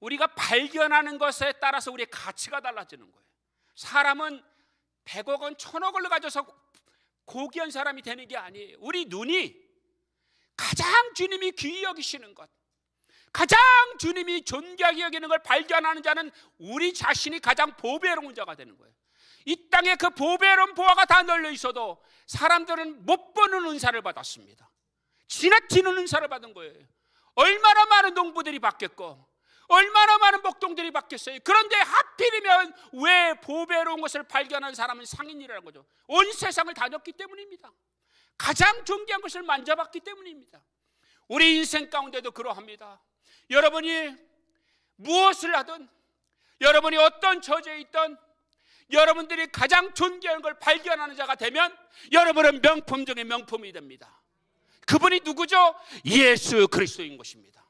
우리가 발견하는 것에 따라서 우리의 가치가 달라지는 거예요. 사람은 100억 원, 1000억 원을 가져서 고귀한 사람이 되는 게 아니에요. 우리 눈이 가장 주님이 귀히 여기시는 것, 가장 주님이 존귀하게 여기는 걸 발견하는 자는 우리 자신이 가장 보배로운 자가 되는 거예요. 이 땅에 그 보배로운 보화가 다 널려 있어도 사람들은 못 보는 은사를 받았습니다. 지나치는 은사를 받은 거예요. 얼마나 많은 농부들이 바뀌었고 얼마나 많은 목동들이 바뀌었어요. 그런데 하필이면 왜 보배로운 것을 발견한 사람은 상인이라는 거죠. 온 세상을 다녔기 때문입니다. 가장 존귀한 것을 만져봤기 때문입니다. 우리 인생 가운데도 그러합니다. 여러분이 무엇을 하든, 여러분이 어떤 처지에 있든 여러분들이 가장 존귀한 걸 발견하는 자가 되면 여러분은 명품 중에 명품이 됩니다. 그분이 누구죠? 예수 그리스도인 것입니다.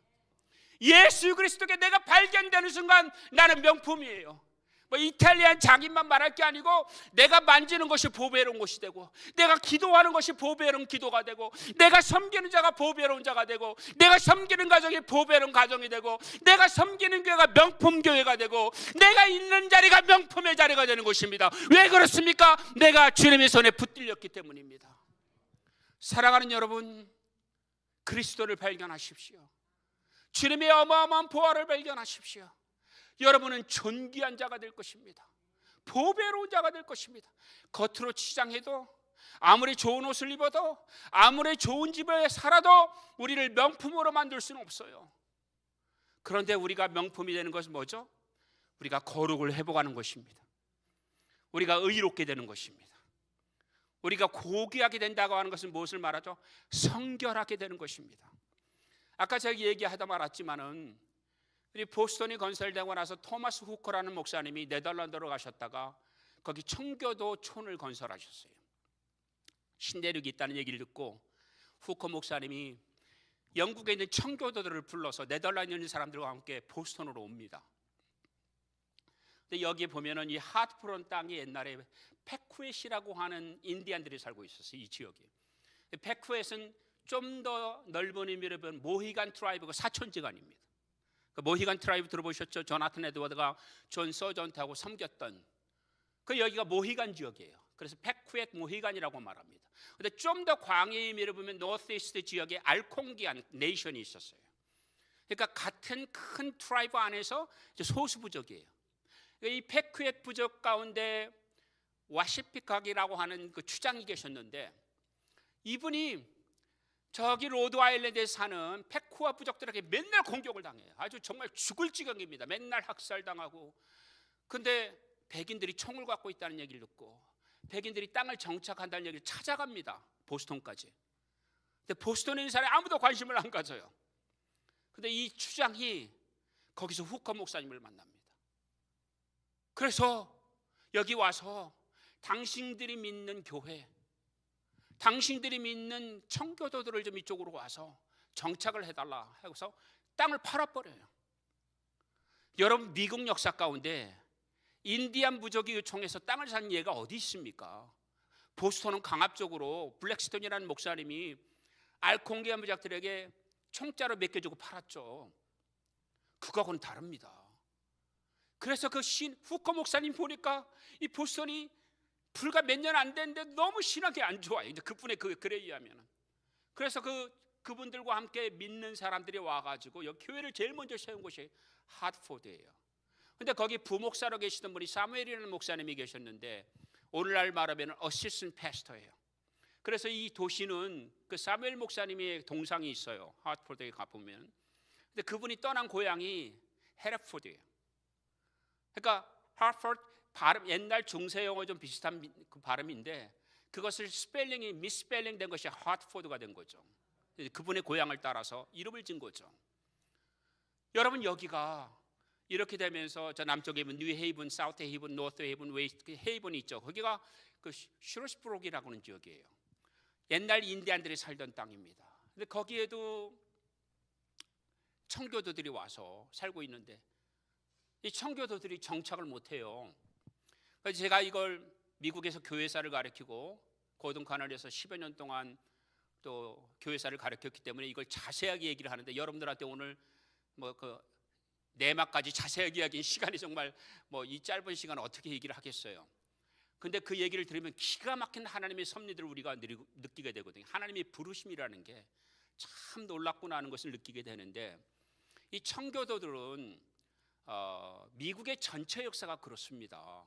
예수 그리스도께 내가 발견되는 순간 나는 명품이에요. 뭐 이탈리안 장인만 말할 게 아니고 내가 만지는 것이 보배로운 것이 되고, 내가 기도하는 것이 보배로운 기도가 되고, 내가 섬기는 자가 보배로운 자가 되고, 내가 섬기는 가정이 보배로운 가정이 되고, 내가 섬기는 교회가 명품 교회가 되고, 내가 있는 자리가 명품의 자리가 되는 것입니다. 왜 그렇습니까? 내가 주님의 손에 붙들렸기 때문입니다. 사랑하는 여러분, 그리스도를 발견하십시오. 주님의 어마어마한 보화를 발견하십시오. 여러분은 존귀한 자가 될 것입니다. 보배로운 자가 될 것입니다. 겉으로 치장해도, 아무리 좋은 옷을 입어도, 아무리 좋은 집에 살아도 우리를 명품으로 만들 수는 없어요. 그런데 우리가 명품이 되는 것은 뭐죠? 우리가 거룩을 회복하는 것입니다. 우리가 의롭게 되는 것입니다. 우리가 고귀하게 된다고 하는 것은 무엇을 말하죠? 성결하게 되는 것입니다. 아까 제가 얘기하다 말았지만은, 우리 보스턴이 건설되고 나서 토마스 후커라는 목사님이 네덜란드로 가셨다가 거기 청교도촌을 건설하셨어요. 신대륙이 있다는 얘기를 듣고 후커 목사님이 영국에 있는 청교도들을 불러서 네덜란드에 있는 사람들과 함께 보스턴으로 옵니다. 근데 여기에 보면은 이 하트프론 땅이 옛날에 페쿠엣이라고 하는 인디안들이 살고 있었어요. 이 지역에. 페쿠엣은 좀 더 넓은 의미로 보면 모히간 트라이브가 사촌지간입니다. 모히간 트라이브 들어보셨죠? 조나탄 에드워드가 존 서전트하고 섬겼던 그 여기가 모히간 지역이에요. 그래서 페쿠엣 모히간이라고 말합니다. 그런데 좀 더 광해의 의미로 보면 노스이스트 지역에 알콩기안 네이션이 있었어요. 그러니까 같은 큰 트라이브 안에서 소수 부족이에요. 이 페쿠엣 부족 가운데 와시피각이라고 하는 그 추장이 계셨는데, 이분이 저기 로드 아일랜드에 사는 페쿠아 부족들에게 맨날 공격을 당해요. 아주 정말 죽을 지경입니다. 맨날 학살당하고. 근데 백인들이 총을 갖고 있다는 얘기를 듣고 백인들이 땅을 정착한다는 얘기를 찾아갑니다. 보스턴까지. 근데 보스턴에 있는 사람이 아무도 관심을 안 가져요. 근데 이 추장이 거기서 후커 목사님을 만납니다. 그래서 여기 와서 당신들이 믿는 교회, 당신들이 믿는 청교도들을 좀 이쪽으로 와서 정착을 해달라 해서 땅을 팔아버려요. 여러분, 미국 역사 가운데 인디안 부족이 요청해서 땅을 산 예가 어디 있습니까? 보스턴은 강압적으로 블랙스톤이라는 목사님이 알콩기안 부족들에게 총자로 맡겨주고 팔았죠. 그거하고는 다릅니다. 그래서 그 후커 목사님 보니까 이 보스턴이 불과 몇 년 안 됐는데 너무 신학이 안 좋아요. 그분의 글에 의하면. 그래서 그분들과 함께 믿는 사람들이 와가지고 여기 교회를 제일 먼저 세운 곳이 하트포드예요. 근데 거기 부목사로 계시던 분이 사무엘이라는 목사님이 계셨는데, 오늘날 말하면 어시스턴트 패스터예요. 그래서 이 도시는 그 사무엘 목사님의 동상이 있어요. 하트포드에 가보면. 근데 그분이 떠난 고향이 헤르포드예요. 그러니까 하트포드 발음, 옛날 중세 영어 좀 비슷한 그 발음인데 그것을 스펠링이 미스펠링 된 것이 하트포드가 된 거죠. 그분의 고향을 따라서 이름을 진 거죠. 여러분, 여기가 이렇게 되면서 저 남쪽에 있는 뉴 헤이븐, 사우트 헤이븐, 노스 헤이븐, 웨스트 헤이븐이 있죠. 거기가 그 슈로스브록이라고 하는 지역이에요. 옛날 인디안들이 살던 땅입니다. 근데 거기에도 청교도들이 와서 살고 있는데 이 청교도들이 정착을 못해요. 그래서 제가 이걸 미국에서 교회사를 가르치고 고등 카널에서 10여 년 동안 또 교회사를 가르쳤기 때문에 이걸 자세하게 얘기를 하는데, 여러분들한테 오늘 뭐 그 내막까지 자세하게 이야기한 시간이 정말 뭐 이 짧은 시간 어떻게 얘기를 하겠어요. 근데 그 얘기를 들으면 기가 막힌 하나님의 섭리들을 우리가 느끼게 되거든요. 하나님의 부르심이라는 게 참 놀랍구나 하는 것을 느끼게 되는데, 이 청교도들은 미국의 전체 역사가 그렇습니다.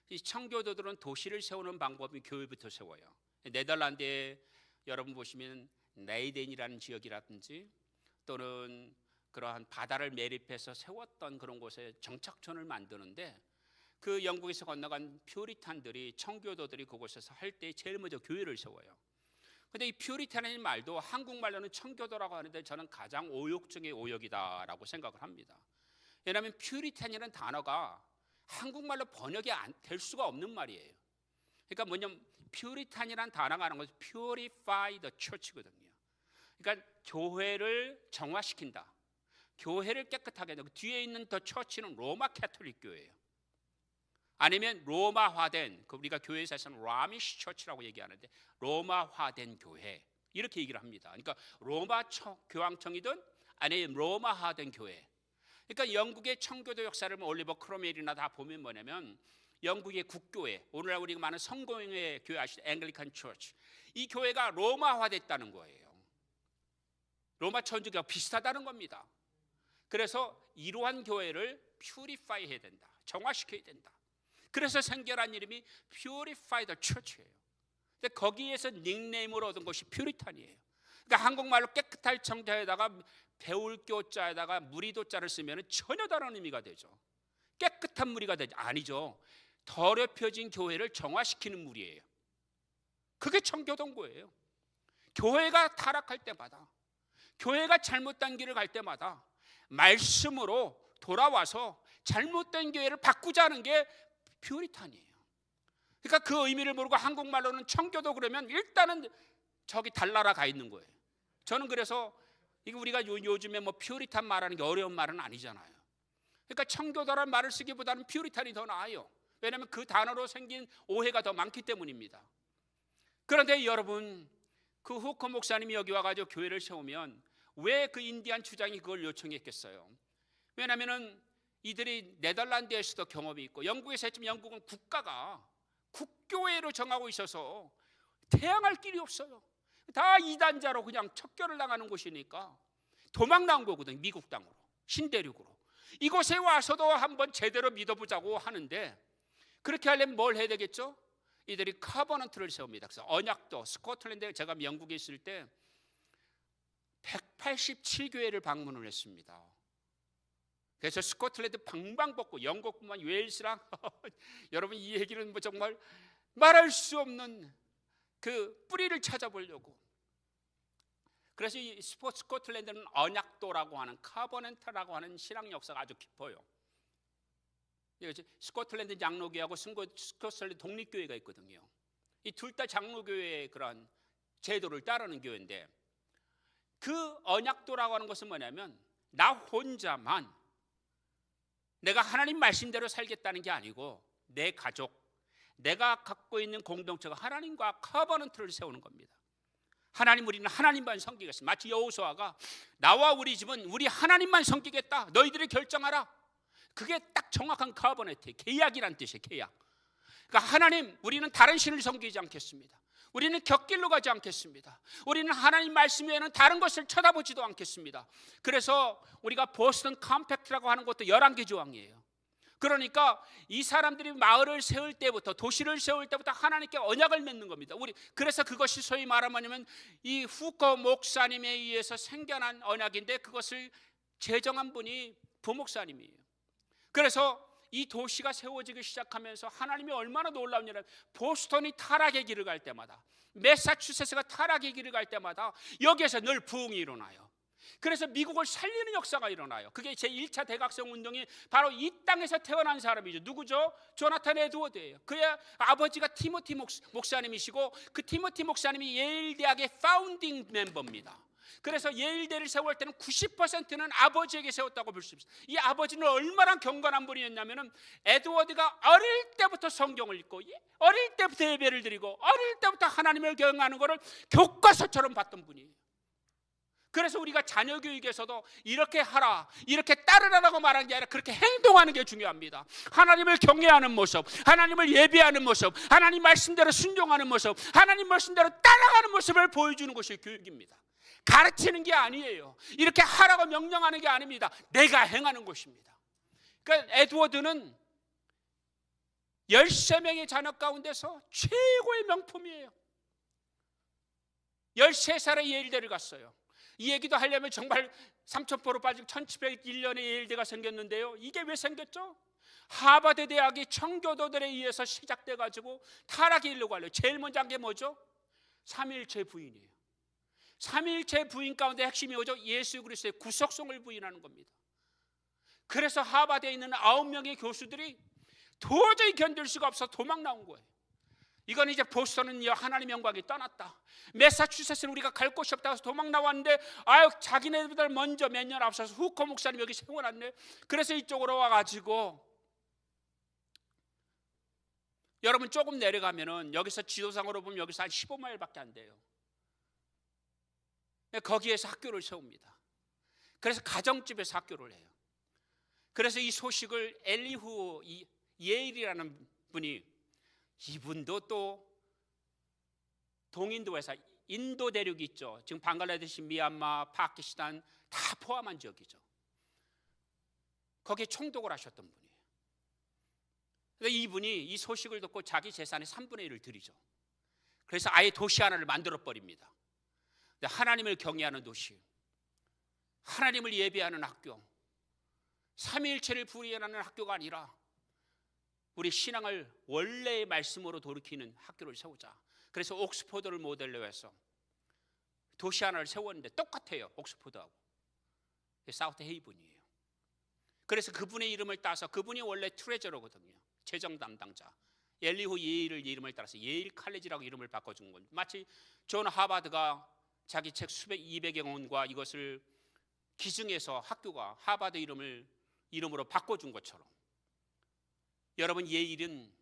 이 청교도들은 도시를 세우는 방법이 교회부터 세워요. 네덜란드에 여러분 보시면 네이덴이라는 지역이라든지 또는 그러한 바다를 매립해서 세웠던 그런 곳에 정착촌을 만드는데, 그 영국에서 건너간 퓨리탄들이, 청교도들이 그곳에서 할 때 제일 먼저 교회를 세워요. 근데 이 퓨리탄이라는 말도 한국말로는 청교도라고 하는데 저는 가장 오역 중의 오역이다라고 생각을 합니다. 왜냐하면 퓨리탄이라는 단어가 한국말로 번역이 될 수가 없는 말이에요. 그러니까 뭐냐면 퓨리탄이라는 단어가 하는 것은 purify the church거든요. 그러니까 교회를 정화시킨다, 교회를 깨끗하게 하고, 뒤에 있는 더 처치는 로마 캐톨릭 교회예요. 아니면 로마화된, 우리가 교회에서는 라미시 처치라고 얘기하는데 로마화된 교회 이렇게 얘기를 합니다. 그러니까 로마 교황청이든 아니면 로마화된 교회. 그러니까 영국의 청교도 역사를 올리버 크로멜이나 다 보면 뭐냐면 영국의 국교회, 오늘날 우리가 많은 성공회 교회 아시죠? 앵글리칸 처치. 이 교회가 로마화됐다는 거예요. 로마 천주교와 비슷하다는 겁니다. 그래서 이러한 교회를 퓨리파이 해야 된다. 정화시켜야 된다. 그래서 생겨난 이름이 Purified Church예요. 근데 거기에서 닉네임으로 얻은 것이 퓨리탄이에요. 그러니까 한국말로 깨끗할 청자에다가 배울 교자에다가 무리도자를 쓰면 전혀 다른 의미가 되죠. 깨끗한 무리가 되죠. 아니죠. 더럽혀진 교회를 정화시키는 무리예요. 그게 청교동교예요. 교회가 타락할 때마다, 교회가 잘못된 길을 갈 때마다 말씀으로 돌아와서 잘못된 교회를 바꾸자는 게 퓨리탄이에요. 그러니까 그 의미를 모르고 한국말로는 청교도 그러면 일단은 저기 달나라 가 있는 거예요. 저는 그래서 이게 우리가 요즘에 뭐 퓨리탄 말하는 게 어려운 말은 아니잖아요. 그러니까 청교도라는 말을 쓰기보다는 퓨리탄이 더 나아요. 왜냐하면 그 단어로 생긴 오해가 더 많기 때문입니다. 그런데 여러분, 그 후커 목사님이 여기 와가지고 교회를 세우면 왜 그 인디안 주장이 그걸 요청했겠어요? 왜냐하면 이들이 네덜란드에서도 경험이 있고 영국에서 했지만 영국은 국가가 국교회로 정하고 있어서 대항할 길이 없어요. 다 이단자로 그냥 척결을 당하는 곳이니까 도망 나온 거거든요. 미국 땅으로, 신대륙으로. 이곳에 와서도 한번 제대로 믿어보자고 하는데, 그렇게 하려면 뭘 해야 되겠죠? 이들이 커버넌트를 세웁니다. 그래서 언약도, 스코틀랜드에 제가 영국에 있을 때 187교회를 방문을 했습니다. 그래서 스코틀랜드 방방곡곡, 영국뿐만 웨일스랑 여러분 이 얘기는 뭐 정말 말할 수 없는 그 뿌리를 찾아보려고. 그래서 이 스코틀랜드는 언약도라고 하는, 커버넌트라고 하는 신앙 역사가 아주 깊어요. 스코틀랜드 장로교회하고 스코틀랜드 독립교회가 있거든요. 이 둘 다 장로교회의 그런 제도를 따르는 교회인데, 그 언약도라고 하는 것은 뭐냐면 나 혼자만 내가 하나님 말씀대로 살겠다는 게 아니고 내 가족, 내가 갖고 있는 공동체가 하나님과 커버넌트를 세우는 겁니다. 하나님, 우리는 하나님만 섬기겠습니다. 마치 여호수아가 나와 우리 집은 우리 하나님만 섬기겠다, 너희들이 결정하라. 그게 딱 정확한 커버넌트, 계약이란 뜻이에요. 계약. 그러니까 하나님, 우리는 다른 신을 섬기지 않겠습니다. 우리는 곁길로 가지 않겠습니다. 우리는 하나님 말씀 외에는 다른 것을 쳐다보지도 않겠습니다. 그래서 우리가 보스턴 컴팩트라고 하는 것도 11개 조항이에요. 그러니까 이 사람들이 마을을 세울 때부터, 도시를 세울 때부터 하나님께 언약을 맺는 겁니다. 그래서 그것이 소위 말하면 이 후커 목사님에 의해서 생겨난 언약인데, 그것을 제정한 분이 부목사님이에요. 그래서 이 도시가 세워지기 시작하면서 하나님이 얼마나 놀라우냐면, 보스턴이 타락의 길을 갈 때마다, 매사추세츠가 타락의 길을 갈 때마다 여기에서 늘 부흥이 일어나요. 그래서 미국을 살리는 역사가 일어나요. 그게 제1차 대각성 운동이 바로 이 땅에서 태어난 사람이죠. 누구죠? 조나탄 에드워드예요. 그의 아버지가 티모티 목사님이시고, 그 티모티 목사님이 예일 대학의 파운딩 멤버입니다. 그래서 예일대를 세울 때는 90%는 아버지에게 세웠다고 볼 수 있습니다. 이 아버지는 얼마나 경건한 분이었냐면, 에드워드가 어릴 때부터 성경을 읽고, 어릴 때부터 예배를 드리고, 어릴 때부터 하나님을 경외하는 것을 교과서처럼 봤던 분이에요. 그래서 우리가 자녀 교육에서도 이렇게 하라, 이렇게 따르라라고 말하는 게 아니라 그렇게 행동하는 게 중요합니다. 하나님을 경외하는 모습, 하나님을 예배하는 모습, 하나님 말씀대로 순종하는 모습, 하나님 말씀대로 따라가는 모습을 보여주는 것이 교육입니다. 가르치는 게 아니에요. 이렇게 하라고 명령하는 게 아닙니다. 내가 행하는 것입니다. 그러니까 에드워드는 13명의 자녀 가운데서 최고의 명품이에요. 13살에 예일대를 갔어요. 이 얘기도 하려면 정말 3,000%로 빠지고 1701년에 예일대가 생겼는데요. 이게 왜 생겼죠? 하버드 대학이 청교도들에 의해서 시작돼 가지고 타락의 일로 가려요. 제일 먼저 한 게 뭐죠? 삼위일체 부인이에요. 삼위일체 부인 가운데 핵심이 뭐죠? 예수 그리스도의 구속성을 부인하는 겁니다. 그래서 하버드에 있는 9명의 교수들이 도저히 견딜 수가 없어 도망 나온 거예요. 이건 이제 보스턴은 하나님의 영광이 떠났다. 매사추세츠는 우리가 갈 곳이 없다고 해서 도망 나왔는데 아유 자기네들 먼저 몇 년 앞서서 후커 목사님 여기 세워놨네. 그래서 이쪽으로 와가지고 여러분 조금 내려가면은 여기서 지도상으로 보면 여기서 한 15마일밖에 안 돼요. 거기에서 학교를 세웁니다. 그래서 가정집에서 학교를 해요. 그래서 이 소식을 엘리후 예일이라는 분이, 이분도 또 동인도에서 인도 대륙이 있죠. 지금 방글라데시, 미얀마, 파키스탄 다 포함한 지역이죠. 거기에 총독을 하셨던 분이에요. 그래서 이분이 이 소식을 듣고 자기 재산의 3분의 1을 드리죠. 그래서 아예 도시 하나를 만들어 버립니다. 하나님을 경외하는 도시, 하나님을 예배하는 학교, 삼위일체를 부인하는 학교가 아니라 우리 신앙을 원래의 말씀으로 돌이키는 학교를 세우자. 그래서 옥스포드를 모델로 해서 도시 하나를 세웠는데 똑같아요. 옥스포드하고 사우트 헤이븐이에요. 그래서 그분의 이름을 따서, 그분이 원래 트레저러거든요. 재정 담당자. 엘리후 예일을 이름을 따라서 예일 칼리지라고 이름을 바꿔준 건 마치 존 하버드가 자기 책 수백 200여 권과 이것을 기증해서 학교가 하버드 이름으로 바꿔준 것처럼, 여러분 예일의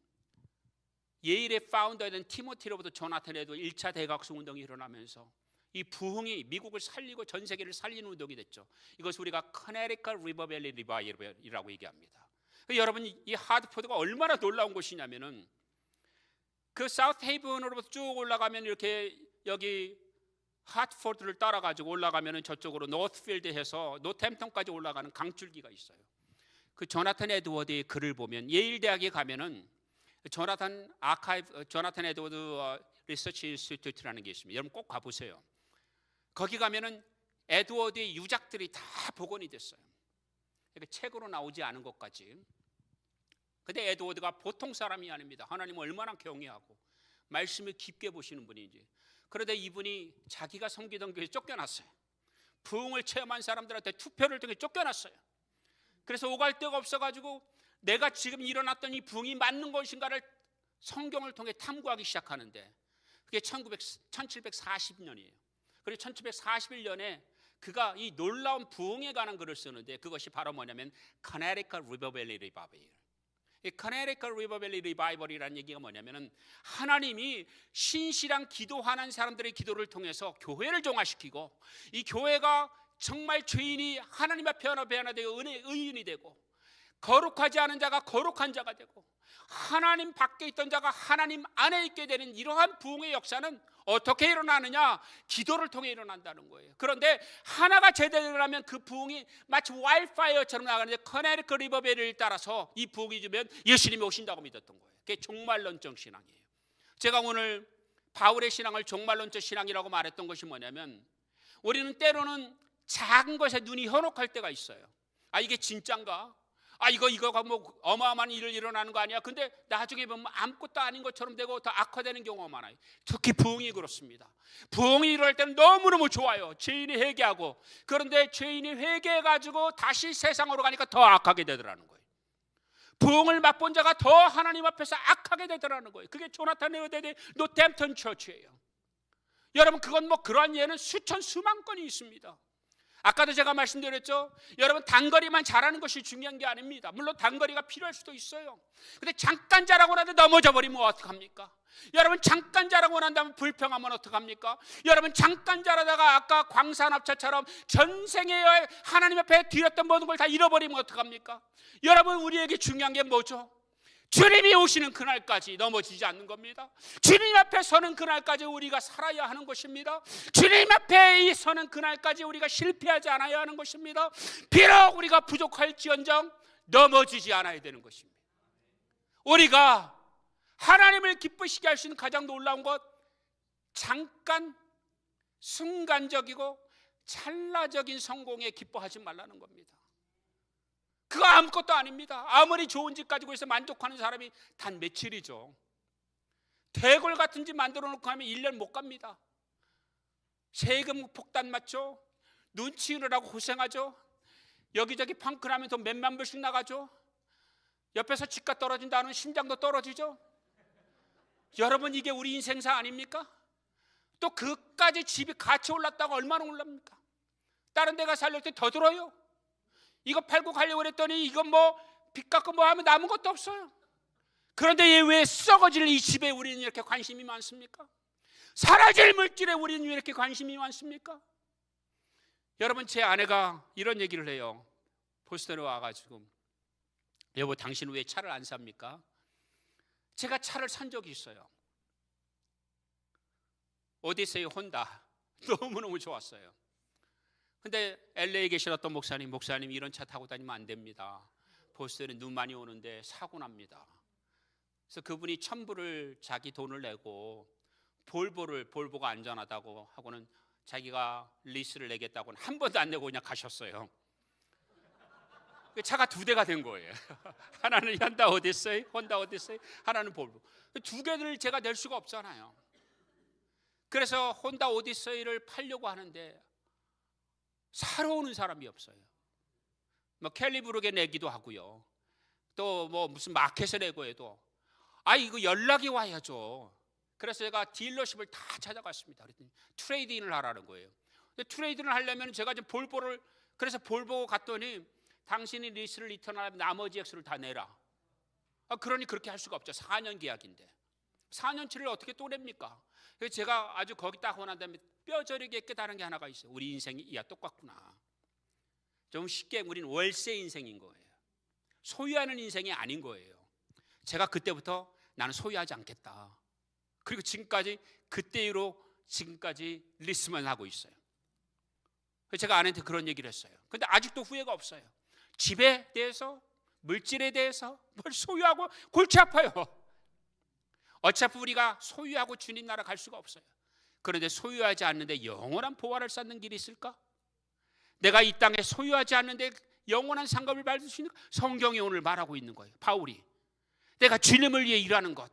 파운더였던 티모티로부터 조나탄 에드워드 1차 대각성 운동이 일어나면서 이 부흥이 미국을 살리고 전 세계를 살리는 운동이 됐죠. 이것을 우리가 커네리컷 리버밸리 리바이벌이라고 얘기합니다. 여러분 이 하드포드가 얼마나 놀라운 곳이냐면은 그 사우트 헤이븐으로부터 쭉 올라가면 이렇게 여기 하트포드를 따라가지고 올라가면은 저쪽으로 노스필드 해서 노템턴까지 올라가는 강줄기가 있어요. 그 조나탄 에드워드의 글을 보면 예일 대학에 가면은 조나탄 에드워드 리서치 인스티튜트라는 게 있습니다. 여러분 꼭 가보세요. 거기 가면은 에드워드의 유작들이 다 복원이 됐어요. 그러니까 책으로 나오지 않은 것까지. 근데 에드워드가 보통 사람이 아닙니다. 하나님을 얼마나 경외하고 말씀을 깊게 보시는 분인지. 그런데 이분이 자기가 섬기던 교회에 쫓겨났어요. 부흥을 체험한 사람들한테 투표를 통해 쫓겨났어요. 그래서 오갈 데가 없어가지고 내가 지금 일어났던 이 부흥이 맞는 것인가를 성경을 통해 탐구하기 시작하는데, 그게 1740년이에요. 그리고 1741년에 그가 이 놀라운 부흥에 관한 글을 쓰는데, 그것이 바로 뭐냐면 Connecticut River Valley Revival. 이 Connecticut River Valley Revival이라는 얘기가 뭐냐면은 하나님이 신실한 기도하는 사람들의 기도를 통해서 교회를 종화시키고, 이 교회가 정말 죄인이 하나님 앞에 하나 되고 의인이 되고, 거룩하지 않은 자가 거룩한 자가 되고, 하나님 밖에 있던 자가 하나님 안에 있게 되는 이러한 부흥의 역사는 어떻게 일어나느냐? 기도를 통해 일어난다는 거예요. 그런데 하나가 제대로 일어나면 그 부흥이 마치 와일드파이어처럼 나가는데, 커네리컷 리버베리를 따라서 이 부흥이 주면 예수님이 오신다고 믿었던 거예요. 그게 종말론적 신앙이에요. 제가 오늘 바울의 신앙을 종말론적 신앙이라고 말했던 것이 뭐냐면, 우리는 때로는 작은 것에 눈이 현혹할 때가 있어요. 아, 이게 진짠가? 아, 이거가 뭐 어마어마한 일을 일어나는 거 아니야? 근데 나중에 보면 아무것도 아닌 것처럼 되고 더 악화되는 경우가 많아요. 특히 부흥이 그렇습니다. 부흥이 일어날 때는 너무너무 좋아요. 죄인이 회개하고. 그런데 죄인이 회개해가지고 다시 세상으로 가니까 더 악하게 되더라는 거예요. 부흥을 맛본 자가 더 하나님 앞에서 악하게 되더라는 거예요. 그게 조나탄 에드워드의 노템턴 처치예요. 여러분, 그건 뭐 그러한 예는 수만 건이 있습니다. 아까도 제가 말씀드렸죠. 여러분, 단거리만 잘하는 것이 중요한 게 아닙니다. 물론 단거리가 필요할 수도 있어요. 근데 잠깐 잘하고 나도 넘어져 버리면 어떡합니까? 여러분, 잠깐 잘하고 난다면 불평하면 어떡합니까? 여러분, 잠깐 잘하다가 아까 광산업자처럼 전생에 하나님 앞에 드렸던 모든 걸 다 잃어버리면 어떡합니까? 여러분, 우리에게 중요한 게 뭐죠? 주님이 오시는 그날까지 넘어지지 않는 겁니다. 주님 앞에 서는 그날까지 우리가 살아야 하는 것입니다. 주님 앞에 서는 그날까지 우리가 실패하지 않아야 하는 것입니다. 비록 우리가 부족할지언정 넘어지지 않아야 되는 것입니다. 우리가 하나님을 기쁘시게 할 수 있는 가장 놀라운 것, 잠깐 순간적이고 찰나적인 성공에 기뻐하지 말라는 겁니다. 그거 아무것도 아닙니다. 아무리 좋은 집 가지고 있어 만족하는 사람이 단 며칠이죠. 대골 같은 집 만들어 놓고 하면 1년 못 갑니다. 세금 폭탄 맞죠? 눈치 으느라고 고생하죠. 여기저기 펑크나면 돈 몇만 불씩 나가죠. 옆에서 집값 떨어진다는 심장도 떨어지죠. 여러분, 이게 우리 인생사 아닙니까? 또 그까지 집이 같이 올랐다고 얼마나 올랍니까? 다른 데가 살릴 때 더 들어요. 이거 팔고 가려고 그랬더니 이거 뭐 빚 갚고 뭐 하면 남은 것도 없어요. 그런데 왜 썩어질 이 집에 우리는 이렇게 관심이 많습니까? 사라질 물질에 우리는 왜 이렇게 관심이 많습니까? 여러분, 제 아내가 이런 얘기를 해요. 보스턴에 와가지고, 여보, 당신 왜 차를 안 삽니까? 제가 차를 산 적이 있어요. 오디세이 혼다. 너무너무 좋았어요. 근데 LA에 계신 어떤 목사님 이런 차 타고 다니면 안 됩니다. 보스턴에 눈 많이 오는데 사고 납니다. 그래서 그분이 $1,000불을 자기 돈을 내고 볼보가 안전하다고 하고는 자기가 리스를 내겠다고는 한 번도 안 내고 그냥 가셨어요. 차가 2대가 된 거예요. 하나는 현다 오디세이, 혼다 오디세이, 하나는 볼보. 2개를 제가 낼 수가 없잖아요. 그래서 혼다 오디세이를 팔려고 하는데 사러 오는 사람이 없어요. 뭐 캘리브룩에 내기도 하고요. 또 뭐 무슨 마켓에 내고 해도 이거 연락이 와야죠. 그래서 제가 딜러십을 다 찾아갔습니다. 그랬더니 트레이드인을 하라는 거예요. 근데 트레이드인을 하려면 제가 지금 그래서 볼보 갔더니 당신이 리스를 리턴하면 나머지 액수를 다 내라. 그러니 그렇게 할 수가 없죠. 4년 계약인데 4년치를 어떻게 또 냅니까? 그래서 제가 아주 거기 딱 오난 다음에 뼈저리게 깨달은 게 하나가 있어요. 우리 인생이 똑같구나. 좀 쉽게 우리는 월세 인생인 거예요. 소유하는 인생이 아닌 거예요. 제가 그때부터 나는 소유하지 않겠다. 그리고 지금까지 그때 이후로 지금까지 리스만 하고 있어요. 그래서 제가 아내한테 그런 얘기를 했어요. 근데 아직도 후회가 없어요. 집에 대해서, 물질에 대해서 뭘 소유하고 골치 아파요. 어차피 우리가 소유하고 주님 나라 갈 수가 없어요. 그런데 소유하지 않는데 영원한 보화를 쌓는 길이 있을까? 내가 이 땅에 소유하지 않는데 영원한 상급을 받을 수 있는, 성경이 오늘 말하고 있는 거예요. 바울이 내가 주님을 위해 일하는 것,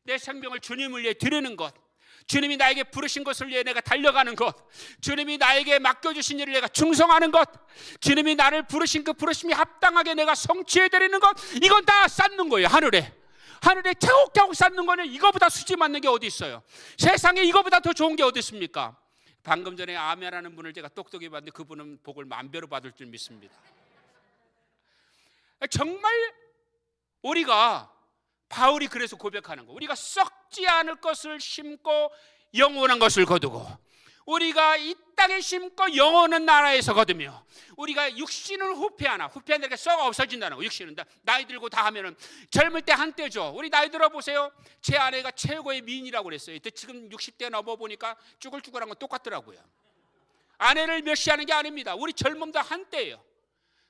내 생명을 주님을 위해 드리는 것, 주님이 나에게 부르신 것을 위해 내가 달려가는 것, 주님이 나에게 맡겨주신 일을 내가 충성하는 것, 주님이 나를 부르신 그 부르심이 합당하게 내가 성취해드리는 것, 이건 다 쌓는 거예요. 하늘에 차곡차곡 쌓는 거는 이거보다 수지 맞는 게 어디 있어요? 세상에 이거보다 더 좋은 게 어디 있습니까? 방금 전에 아멘하는 분을 제가 똑똑히 봤는데 그분은 복을 만배로 받을 줄 믿습니다. 정말 우리가, 바울이 그래서 고백하는 거, 우리가 썩지 않을 것을 심고 영원한 것을 거두고, 우리가 이 땅에 심고 영원한 나라에서 거두며, 우리가 육신을 후패한다는 게 썩어 없어진다는 거. 육신은 나이 들고 다 하면은 젊을 때 한때죠. 우리 나이 들어 보세요. 제 아내가 최고의 미인이라고 그랬어요. 지금 60대 넘어 보니까 쭈글쭈글한 건 똑같더라고요. 아내를 멸시하는 게 아닙니다. 우리 젊음도 한때예요.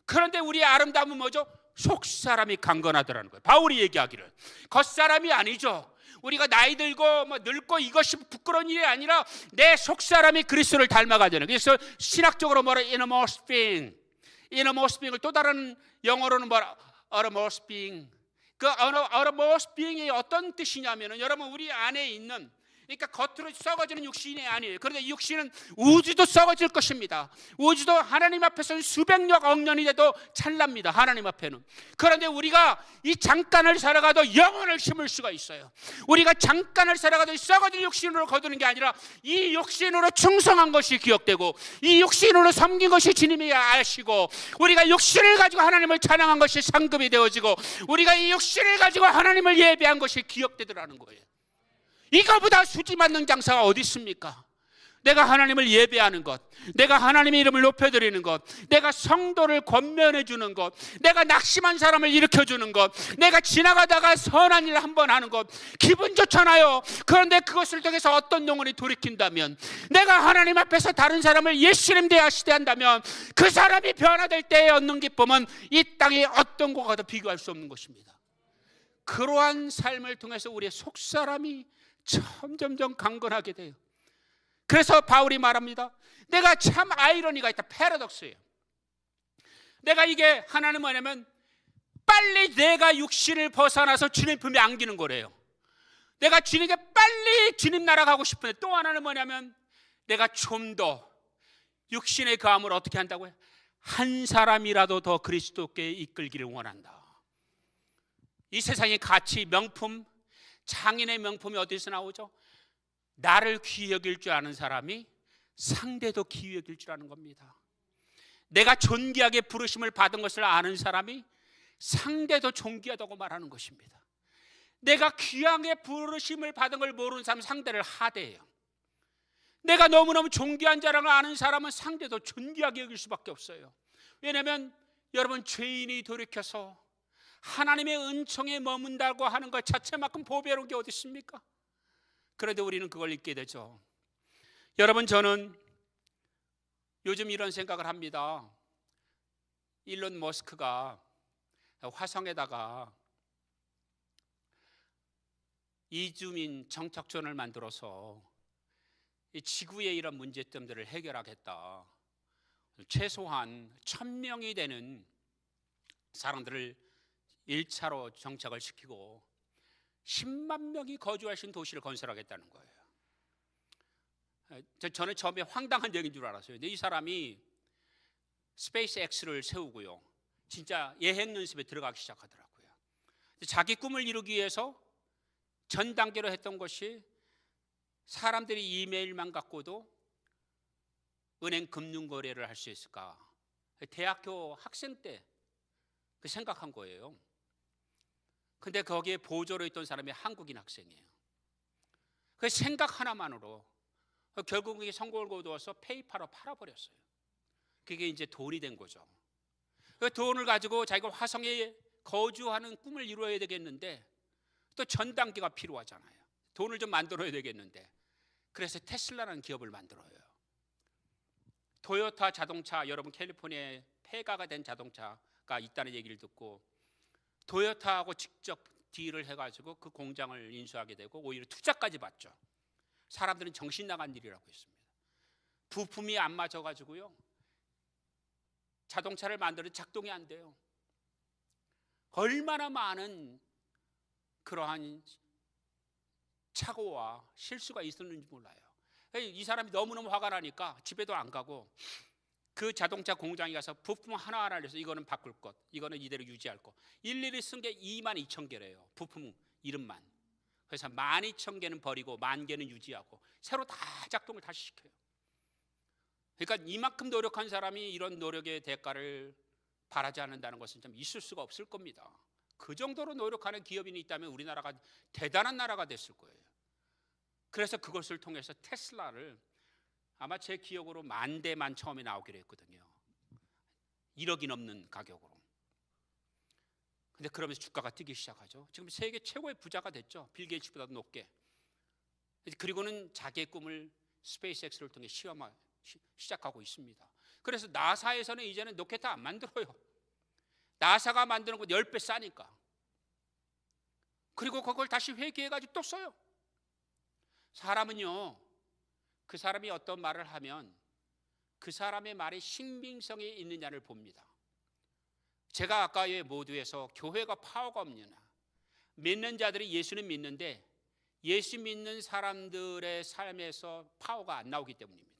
그런데 우리의 아름다움은 뭐죠? 속사람이 강건하더라는 거예요. 바울이 얘기하기를 겉사람이 아니죠. 우리가 나이 들고 늙고 이것이 부끄러운 일이 아니라 내 속사람이 그리스도를 닮아가잖아요. 그래서 신학적으로 innermost being을 또 다른 영어로는 outermost being. 그 outermost being이 어떤 뜻이냐면은, 여러분, 우리 안에 있는, 그러니까 겉으로 썩어지는 육신이 아니에요. 그런데 이 육신은 우주도 썩어질 것입니다. 우주도 하나님 앞에서는 수백억 년이 돼도 찰납니다. 하나님 앞에는. 그런데 우리가 이 잠깐을 살아가도 영혼을 심을 수가 있어요. 우리가 잠깐을 살아가도 썩어진 육신으로 거두는 게 아니라 이 육신으로 충성한 것이 기억되고, 이 육신으로 섬긴 것이 주님이 아시고, 우리가 육신을 가지고 하나님을 찬양한 것이 상급이 되어지고, 우리가 이 육신을 가지고 하나님을 예배한 것이 기억되더라는 거예요. 이거보다 수지 맞는 장사가 어디 있습니까? 내가 하나님을 예배하는 것, 내가 하나님의 이름을 높여드리는 것, 내가 성도를 권면해 주는 것, 내가 낙심한 사람을 일으켜주는 것, 내가 지나가다가 선한 일을 한번 하는 것, 기분 좋잖아요. 그런데 그것을 통해서 어떤 영혼이 돌이킨다면, 내가 하나님 앞에서 다른 사람을 예수님 대하시게 한다면, 그 사람이 변화될 때에 얻는 기쁨은 이 땅의 어떤 것과도 비교할 수 없는 것입니다. 그러한 삶을 통해서 우리의 속사람이 점점점 강건하게 돼요. 그래서 바울이 말합니다. 내가 참 아이러니가 있다. 패러독스예요. 내가 이게 하나는 뭐냐면, 빨리 내가 육신을 벗어나서 주님 품에 안기는 거래요. 내가 주님께 빨리 주님 나라 가고 싶은데, 또 하나는 뭐냐면, 내가 좀 더 육신의 감을 어떻게 한다고요? 한 사람이라도 더 그리스도께 이끌기를 원한다. 이 세상의 가치, 명품, 장인의 명품이 어디서 나오죠? 나를 귀히 여길 줄 아는 사람이 상대도 귀히 여길 줄 아는 겁니다. 내가 존귀하게 부르심을 받은 것을 아는 사람이 상대도 존귀하다고 말하는 것입니다. 내가 귀하게 부르심을 받은 걸 모르는 사람은 상대를 하대해요. 내가 너무너무 존귀한 자라는 걸 아는 사람은 상대도 존귀하게 여길 수밖에 없어요. 왜냐하면 여러분, 죄인이 돌이켜서 하나님의 은총에 머문다고 하는 것 자체만큼 보배로운 게 어디 있습니까? 그런데 우리는 그걸 잊게 되죠. 여러분, 저는 요즘 이런 생각을 합니다. 일론 머스크가 화성에다가 이주민 정착촌을 만들어서 이 지구의 이런 문제점들을 해결하겠다. 최소한 1000명이 되는 사람들을 1차로 정착을 시키고 10만 명이 거주할 수 있는 도시를 건설하겠다는 거예요. 저는 처음에 황당한 얘기인 줄 알았어요. 근데 이 사람이 스페이스X를 세우고요, 진짜 예행 연습에 들어가기 시작하더라고요. 자기 꿈을 이루기 위해서 전 단계로 했던 것이 사람들이 이메일만 갖고도 은행 금융 거래를 할 수 있을까? 대학교 학생 때 그 생각한 거예요. 근데 거기에 보조로 있던 사람이 한국인 학생이에요. 그 생각 하나만으로 결국 성공을 거두어서 페이팔로 팔아버렸어요. 그게 이제 돈이 된 거죠. 그 돈을 가지고 자기가 화성에 거주하는 꿈을 이루어야 되겠는데 또 전 단계가 필요하잖아요. 돈을 좀 만들어야 되겠는데, 그래서 테슬라라는 기업을 만들어요. 토요타 자동차, 여러분 캘리포니아에 폐가가 된 자동차가 있다는 얘기를 듣고 토요타하고 직접 딜을 해가지고 그 공장을 인수하게 되고 오히려 투자까지 받죠. 사람들은 정신 나간 일이라고 했습니다. 부품이 안 맞아가지고요, 자동차를 만드는 작동이 안 돼요. 얼마나 많은 그러한 착오와 실수가 있었는지 몰라요. 이 사람이 너무너무 화가 나니까 집에도 안 가고 그 자동차 공장에 가서 부품 하나하나를 해서 이거는 바꿀 것, 이거는 이대로 유지할 것, 일일이 쓴 게 22,000개래요. 부품 이름만. 그래서 12,000개는 버리고 10,000개는 유지하고 새로 다 작동을 다시 시켜요. 그러니까 이만큼 노력한 사람이 이런 노력의 대가를 바라지 않는다는 것은 좀 있을 수가 없을 겁니다. 그 정도로 노력하는 기업인이 있다면 우리나라가 대단한 나라가 됐을 거예요. 그래서 그것을 통해서 테슬라를 아마 제 기억으로 10,000대만 처음에 나오기로 했거든요. 1억이 넘는 가격으로. 근데 그러면서 주가가 뛰기 시작하죠. 지금 세계 최고의 부자가 됐죠. 빌 게이츠보다도 높게. 그리고는 자기의 꿈을 스페이스X를 통해 시작하고 있습니다. 그래서 나사에서는 이제는 로켓 안 만들어요. 나사가 만드는 것 10배 싸니까. 그리고 그걸 다시 회귀해가지고 또 써요. 사람은요, 그 사람이 어떤 말을 하면 그 사람의 말에 신빙성이 있느냐를 봅니다. 제가 아까의 모두에서 교회가 파워가 없느냐, 믿는 자들이 예수는 믿는데 예수 믿는 사람들의 삶에서 파워가 안 나오기 때문입니다.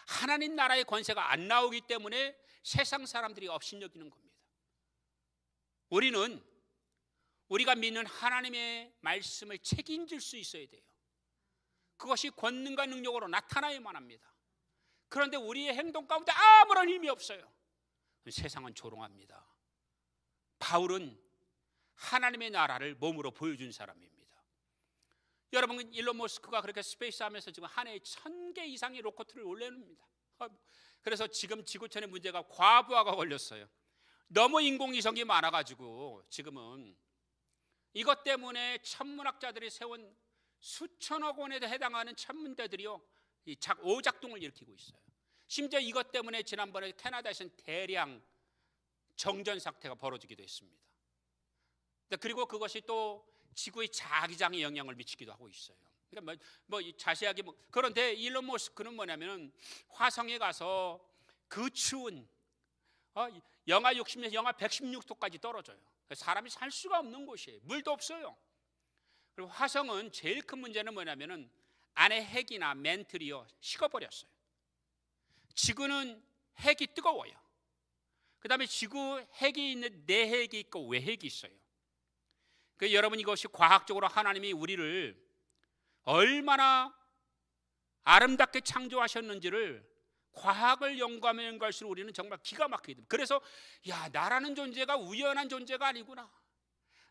하나님 나라의 권세가 안 나오기 때문에 세상 사람들이 업신여기는 겁니다. 우리가 믿는 하나님의 말씀을 책임질 수 있어야 돼요. 그것이 권능과 능력으로 나타나야만 합니다. 그런데 우리의 행동 가운데 아무런 힘이 없어요. 세상은 조롱합니다. 바울은 하나님의 나라를 몸으로 보여준 사람입니다. 여러분, 일론 머스크가 그렇게 스페이스 하면서 지금 한 해에 1000개 이상의 로켓을 올려놓습니다. 그래서 지금 지구촌의 문제가 과부하가 걸렸어요. 너무 인공위성이 많아가지고 지금은 이것 때문에 천문학자들이 세운 수천억 원에 해당하는 천문대들이요, 오작동을 일으키고 있어요. 심지어 이것 때문에 지난번에 캐나다에서는 대량 정전 사태가 벌어지기도 했습니다. 그리고 그것이 또 지구의 자기장에 영향을 미치기도 하고 있어요. 그러니까 자세하게 그런데 일론 머스크는 뭐냐면 화성에 가서 그 추운 영하 60에서 영하 116도까지 떨어져요. 사람이 살 수가 없는 곳이에요. 물도 없어요. 그리고 화성은 제일 큰 문제는 뭐냐면은 안에 핵이나 멘틀이요 식어버렸어요. 지구는 핵이 뜨거워요. 그 다음에 지구 핵이 있는 내핵이 있고 외핵이 있어요. 여러분, 이것이 과학적으로 하나님이 우리를 얼마나 아름답게 창조하셨는지를 과학을 연구하면 갈수록 우리는 정말 기가 막히게 됩니다. 그래서 나라는 존재가 우연한 존재가 아니구나,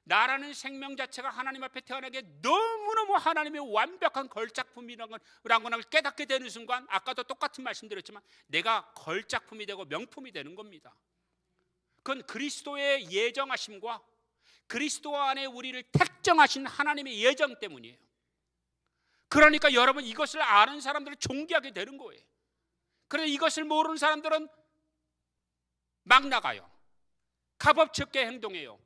나라는 생명 자체가 하나님 앞에 태어나게 너무너무 하나님의 완벽한 걸작품이라는 걸 깨닫게 되는 순간, 아까도 똑같은 말씀드렸지만 내가 걸작품이 되고 명품이 되는 겁니다. 그건 그리스도의 예정하심과 그리스도 안에 우리를 택정하신 하나님의 예정 때문이에요. 그러니까 여러분, 이것을 아는 사람들은 존귀하게 되는 거예요. 그런데 이것을 모르는 사람들은 막 나가요. 값없게 행동해요.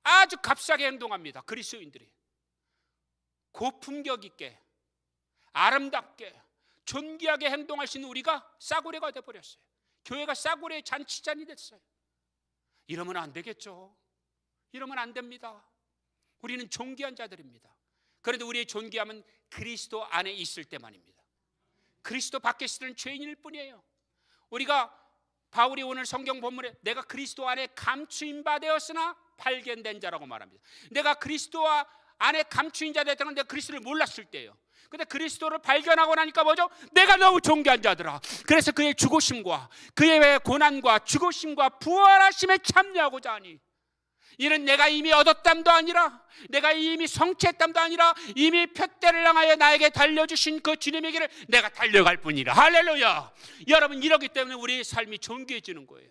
아주 값싸게 행동합니다. 그리스도인들이 고품격 있게 아름답게 존귀하게 행동할 수 있는 우리가 싸구려가 되어버렸어요. 교회가 싸구려의 잔치잔이 됐어요. 이러면 안 되겠죠. 이러면 안 됩니다. 우리는 존귀한 자들입니다. 그런데 우리의 존귀함은 그리스도 안에 있을 때만입니다. 그리스도 밖에 있을 때는 죄인일 뿐이에요. 우리가 바울이 오늘 성경 본문에 내가 그리스도 안에 감추임 바 되었으나 발견된 자라고 말합니다. 내가 그리스도 안에 감추인 자 됐다는 건 내가 그리스도를 몰랐을 때예요. 근데 그리스도를 발견하고 나니까 뭐죠? 내가 너무 존귀한 자더라. 그래서 그의 죽으심과 그의 고난과 죽으심과 부활하심에 참여하고자 하니, 이는 내가 이미 얻었담도 아니라 내가 이미 성취했담도 아니라 이미 푯대를 향하여 나에게 달려주신 그 주님의 길을 내가 달려갈 뿐이라. 할렐루야. 여러분, 이러기 때문에 우리의 삶이 존귀해지는 거예요.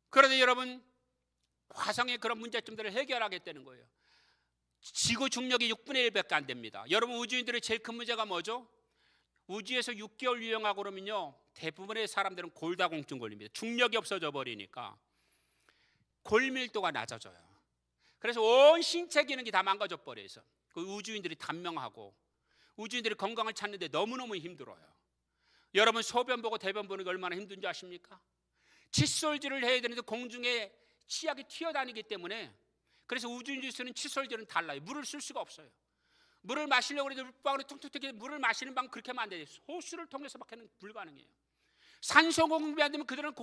그런데 여러분, 화성의 그런 문제점들을 해결하겠다는 거예요. 지구 중력이 6분의 1밖에 안 됩니다. 여러분, 우주인들의 제일 큰 문제가 뭐죠? 우주에서 6개월 유영하고 그러면요, 대부분의 사람들은 골다공증 걸립니다. 중력이 없어져 버리니까 골밀도가 낮아져요. 그래서 온 신체 기능이 다 망가져 버려요. 그 우주인들이 단명하고 우주인들이 건강을 찾는데 너무너무 힘들어요. 여러분, 소변 보고 대변 보는 게 얼마나 힘든지 아십니까? 칫솔질을 해야 되는데 공중에 치약이 튀어다니기 때문에, 그래서 우주인들이 쓰는 칫솔질은 달라요. 물을 쓸 수가 없어요. 물을 마시려고 해도 물방울이 퉁퉁 물을 마시는 방법 그렇게 하면 안 돼요. 호수를 통해서밖에는 불가능해요. 산소 공급이 안 되면 그들은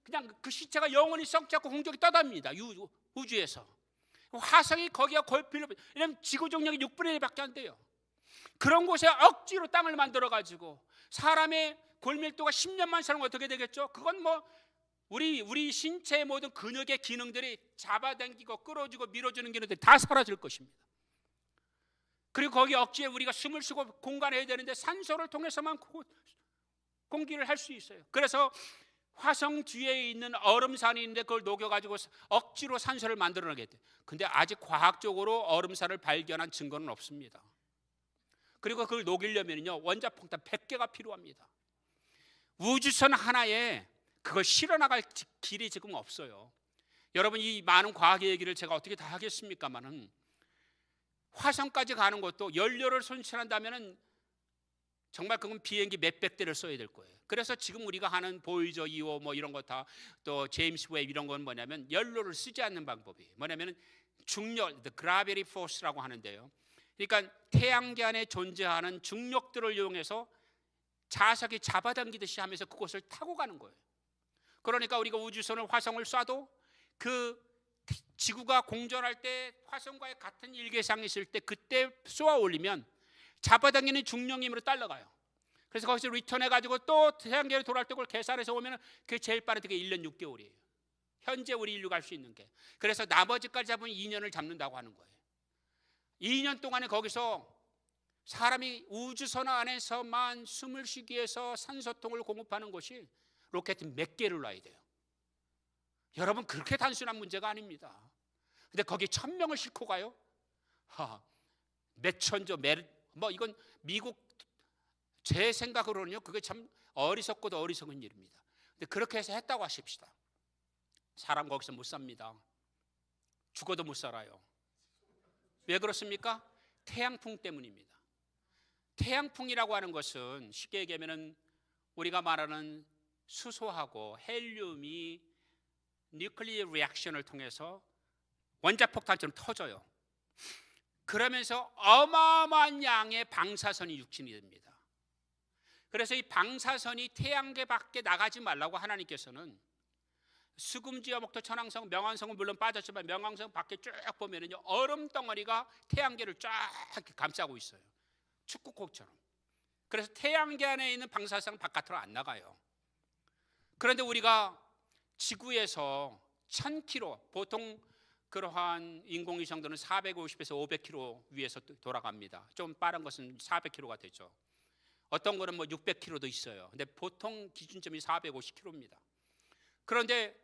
그냥 그 시체가 영원히 썩지 않고 공중에 떠답니다. 우주에서. 화성이 거기가 골필로, 왜냐면 지구 중력이 6분의 1밖에 안 돼요. 그런 곳에 억지로 땅을 만들어 가지고 사람의 골밀도가 10년만 살면 어떻게 되겠죠? 그건 뭐 우리 신체의 모든 근육의 기능들이 잡아당기고 끌어주고 밀어주는 기능들이 다 사라질 것입니다. 그리고 거기 억지에 우리가 숨을 쉬고 공간해야 되는데 산소를 통해서만 공기를 할 수 있어요. 그래서 화성 뒤에 있는 얼음산이 있는데 그걸 녹여가지고 억지로 산소를 만들어내겠대. 근데 아직 과학적으로 얼음산을 발견한 증거는 없습니다. 그리고 그걸 녹이려면요, 원자폭탄 100개가 필요합니다. 우주선 하나에 그걸 실어나갈 길이 지금 없어요. 여러분, 이 많은 과학의 얘기를 제가 어떻게 다 하겠습니까만은, 화성까지 가는 것도 연료를 손실한다면은 정말 그건 비행기 몇백 대를 써야 될 거예요. 그래서 지금 우리가 하는 보이저 2호 뭐 이런 거 다, 또 제임스 웹 이런 건 뭐냐면 연료를 쓰지 않는 방법이 뭐냐면 중력, the gravity force라고 하는데요. 그러니까 태양계 안에 존재하는 중력들을 이용해서 자석이 잡아당기듯이 하면서 그곳을 타고 가는 거예요. 그러니까 우리가 우주선을 화성을 쏴도 그 지구가 공전할 때 화성과의 같은 일계상이 있을 때 그때 쏘아 올리면 잡아당기는 중력 힘으로 딸려가요. 그래서 거기서 리턴해가지고 또 태양계로 돌아올 때 그걸 계산해서 오면 그게 제일 빠르게 1년 6개월이에요. 현재 우리 인류가 할 수 있는 게. 그래서 나머지까지 잡으면 2년을 잡는다고 하는 거예요. 2년 동안에 거기서 사람이 우주선 안에서만 숨을 쉬기 위해서 산소통을 공급하는 것이 로켓 몇 개를 놔야 돼요. 여러분, 그렇게 단순한 문제가 아닙니다. 근데 거기 1000명을 싣고 가요? 몇 천조, 뭐 이건 미국, 제 생각으로는요, 그게 참 어리석고도 어리석은 일입니다. 근데 그렇게 해서 했다고 하십시다. 사람 거기서 못 삽니다. 죽어도 못 살아요. 왜 그렇습니까? 태양풍 때문입니다. 태양풍이라고 하는 것은 쉽게 얘기하면 우리가 말하는 수소하고 헬륨이 뉴클리어 리액션을 통해서 원자폭탄처럼 터져요. 그러면서 어마어마한 양의 방사선이 육진이 됩니다. 그래서 이 방사선이 태양계 밖에 나가지 말라고 하나님께서는 수금지와 목토, 천왕성, 명왕성은 물론 빠졌지만 명왕성 밖에 쭉 보면은요 얼음 덩어리가 태양계를 쫙 감싸고 있어요. 축구콕처럼. 그래서 태양계 안에 있는 방사성은 바깥으로 안 나가요. 그런데 우리가 지구에서 1000km, 보통 그러한 인공위성들은 450에서 500km 위에서 돌아갑니다. 좀 빠른 것은 400km가 되죠. 어떤 거는 뭐 600km도 있어요. 근데 보통 기준점이 450km입니다. 그런데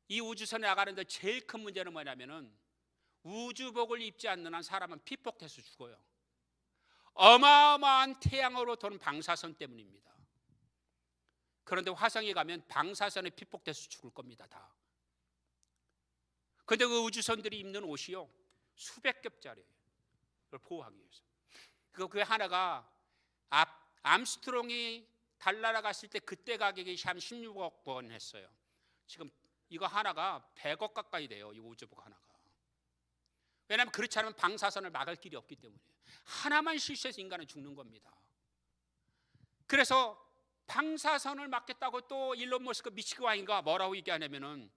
이 우주선에 나가는데 제일 큰 문제는 뭐냐면은 우주복을 입지 않는 한 사람은 피폭돼서 죽어요. 어마어마한 태양으로 도는 방사선 때문입니다. 그런데 화성에 가면 방사선에 피폭돼서 죽을 겁니다. 다. 그런데 그 우주선들이 입는 옷이요 수백 겹짜리예요. 그걸 보호하기 위해서. 그 하나가 암스트롱이 달 날아갔을 때 그때 가격이 한 16억 원 했어요. 지금 이거 하나가 100억 가까이 돼요. 이 우주복 하나가. 왜냐하면 그렇지 않으면 방사선을 막을 길이 없기 때문에. 하나만 실수해서 인간은 죽는 겁니다. 그래서 방사선을 막겠다고 또 일론 머스크 미치광이가 뭐라고 얘기하냐면은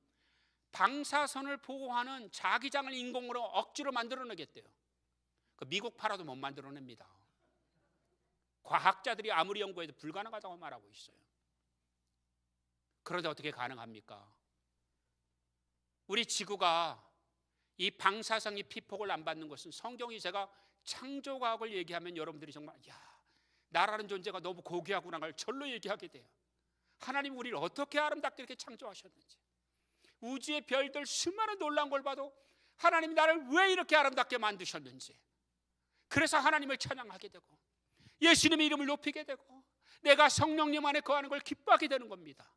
방사선을 보호하는 자기장을 인공으로 억지로 만들어내겠대요. 그 미국 팔아도 못 만들어냅니다. 과학자들이 아무리 연구해도 불가능하다고 말하고 있어요. 그런데 어떻게 가능합니까? 우리 지구가 이 방사성이 피폭을 안 받는 것은 성경이 제가 창조과학을 얘기하면 여러분들이 정말 나라는 존재가 너무 고귀하구나 걸 절로 얘기하게 돼요. 하나님 우리를 어떻게 아름답게 이렇게 창조하셨는지, 우주의 별들 수많은 놀라운 걸 봐도 하나님이 나를 왜 이렇게 아름답게 만드셨는지, 그래서 하나님을 찬양하게 되고 예수님의 이름을 높이게 되고 내가 성령님 안에 거하는 걸 기뻐하게 되는 겁니다.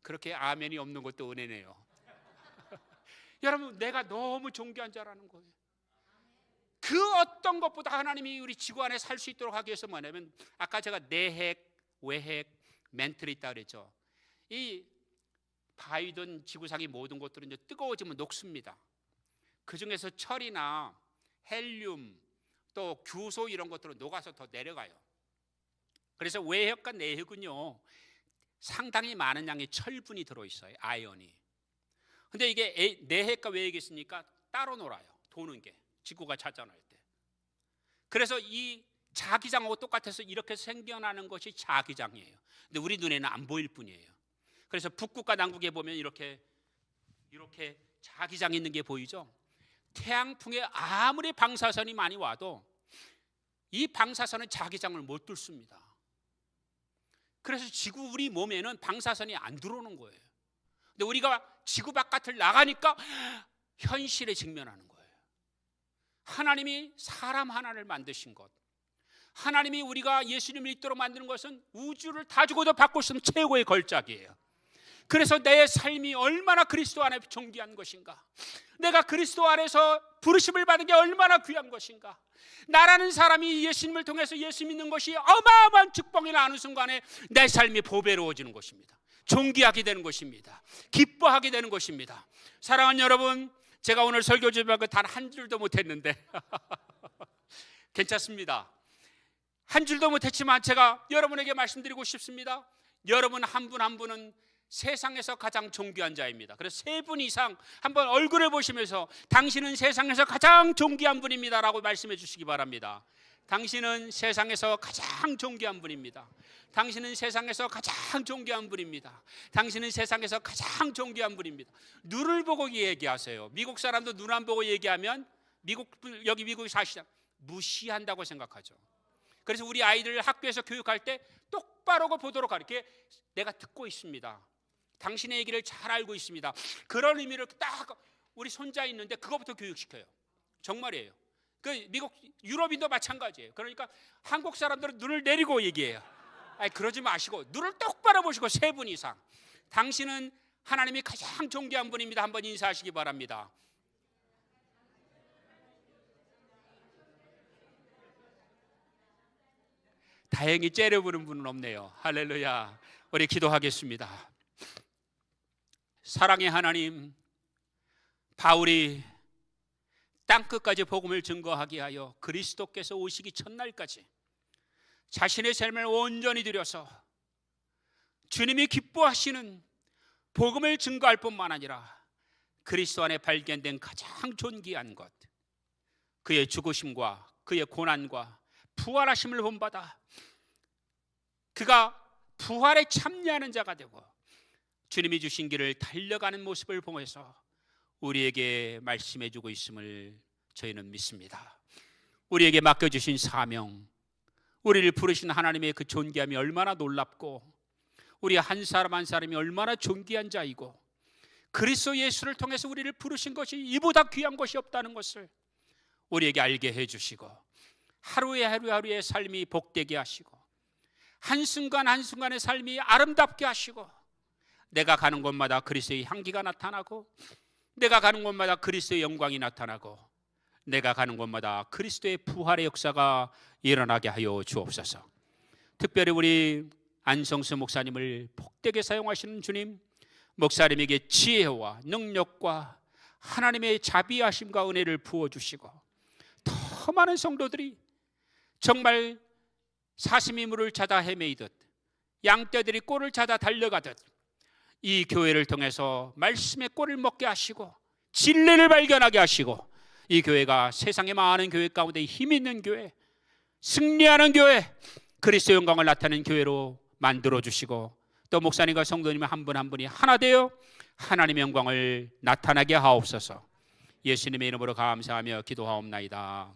그렇게 아멘이 없는 것도 은혜네요. 여러분, 내가 너무 존귀한 자라는 거예요. 그 어떤 것보다 하나님이 우리 지구 안에 살 수 있도록 하기 위해서 뭐냐면, 아까 제가 내핵, 외핵, 멘틀이 있다 그랬죠. 이 바위든 지구상의 모든 것들은 이제 뜨거워지면 녹습니다. 그 중에서 철이나 헬륨, 또 규소 이런 것들은 녹아서 더 내려가요. 그래서 외핵과 내핵은요 상당히 많은 양의 철분이 들어있어요. 아연이. 근데 이게 내핵과 외핵이 있으니까 따로 놀아요. 도는 게 지구가 자전할 때. 그래서 이 자기장하고 똑같아서 이렇게 생겨나는 것이 자기장이에요. 근데 우리 눈에는 안 보일 뿐이에요. 그래서 북극과 남극에 보면 이렇게 자기장이 있는 게 보이죠. 태양풍에 아무리 방사선이 많이 와도 이 방사선은 자기장을 못 뚫습니다. 그래서 지구 우리 몸에는 방사선이 안 들어오는 거예요. 근데 우리가 지구 바깥을 나가니까 현실에 직면하는 거예요. 하나님이 사람 하나를 만드신 것, 하나님이 우리가 예수님을 믿도록 만드는 것은 우주를 다 주고도 받고 싶은 최고의 걸작이에요. 그래서 내 삶이 얼마나 그리스도 안에 존귀한 것인가, 내가 그리스도 안에서 부르심을 받은 게 얼마나 귀한 것인가, 나라는 사람이 예수님을 통해서 예수 믿는 것이 어마어마한 축복이 나는 순간에 내 삶이 보배로워지는 것입니다. 존귀하게 되는 것입니다. 기뻐하게 되는 것입니다. 사랑하는 여러분, 제가 오늘 설교 준비하고 단 한 줄도 못했는데 괜찮습니다. 한 줄도 못했지만 제가 여러분에게 말씀드리고 싶습니다. 여러분 한 분 한 분은 세상에서 가장 존귀한 자입니다. 그래서 세 분 이상 한번 얼굴을 보시면서 당신은 세상에서 가장 존귀한 분입니다라고 말씀해 주시기 바랍니다. 당신은 세상에서 가장 존귀한 분입니다. 당신은 세상에서 가장 존귀한 분입니다. 당신은 세상에서 가장 존귀한 분입니다. 눈을 보고 얘기하세요. 미국 사람도 눈 안 보고 얘기하면 여기 미국에 사시다 무시한다고 생각하죠. 그래서 우리 아이들 학교에서 교육할 때 똑바로 보도록 이렇게 내가 듣고 있습니다. 당신의 얘기를 잘 알고 있습니다. 그런 의미를 딱 우리 손자 있는데 그거부터 교육시켜요. 정말이에요. 그 미국 유럽인도 마찬가지예요. 그러니까 한국 사람들은 눈을 내리고 얘기해요. 아니, 그러지 마시고 눈을 똑바로 보시고 세 분 이상, 당신은 하나님이 가장 존귀한 분입니다. 한번 인사하시기 바랍니다. 다행히 째려보는 분은 없네요. 할렐루야. 우리 기도하겠습니다. 사랑의 하나님, 바울이 땅끝까지 복음을 증거하게 하여 그리스도께서 오시기 첫날까지 자신의 삶을 온전히 들여서 주님이 기뻐하시는 복음을 증거할 뿐만 아니라 그리스도 안에 발견된 가장 존귀한 것, 그의 죽으심과 그의 고난과 부활하심을 본받아 그가 부활에 참여하는 자가 되고 주님이 주신 길을 달려가는 모습을 보면서 우리에게 말씀해 주고 있음을 저희는 믿습니다. 우리에게 맡겨주신 사명, 우리를 부르신 하나님의 그 존귀함이 얼마나 놀랍고 우리 한 사람 한 사람이 얼마나 존귀한 자이고 그리스도 예수를 통해서 우리를 부르신 것이 이보다 귀한 것이 없다는 것을 우리에게 알게 해주시고 하루하루의 삶이 복되게 하시고 한순간 한순간의 삶이 아름답게 하시고 내가 가는 곳마다 그리스도의 향기가 나타나고 내가 가는 곳마다 그리스도의 영광이 나타나고 내가 가는 곳마다 그리스도의 부활의 역사가 일어나게 하여 주옵소서. 특별히 우리 안성수 목사님을 복되게 사용하시는 주님, 목사님에게 지혜와 능력과 하나님의 자비하심과 은혜를 부어주시고 더 많은 성도들이 정말 사슴이 물을 찾아 헤매이듯 양떼들이 꼴을 찾아 달려가듯 이 교회를 통해서 말씀의 꼴을 먹게 하시고 진리를 발견하게 하시고 이 교회가 세상의 많은 교회 가운데 힘 있는 교회, 승리하는 교회, 그리스도의 영광을 나타내는 교회로 만들어주시고 또 목사님과 성도님 한 분 한 분이 하나 되어 하나님의 영광을 나타나게 하옵소서. 예수님의 이름으로 감사하며 기도하옵나이다.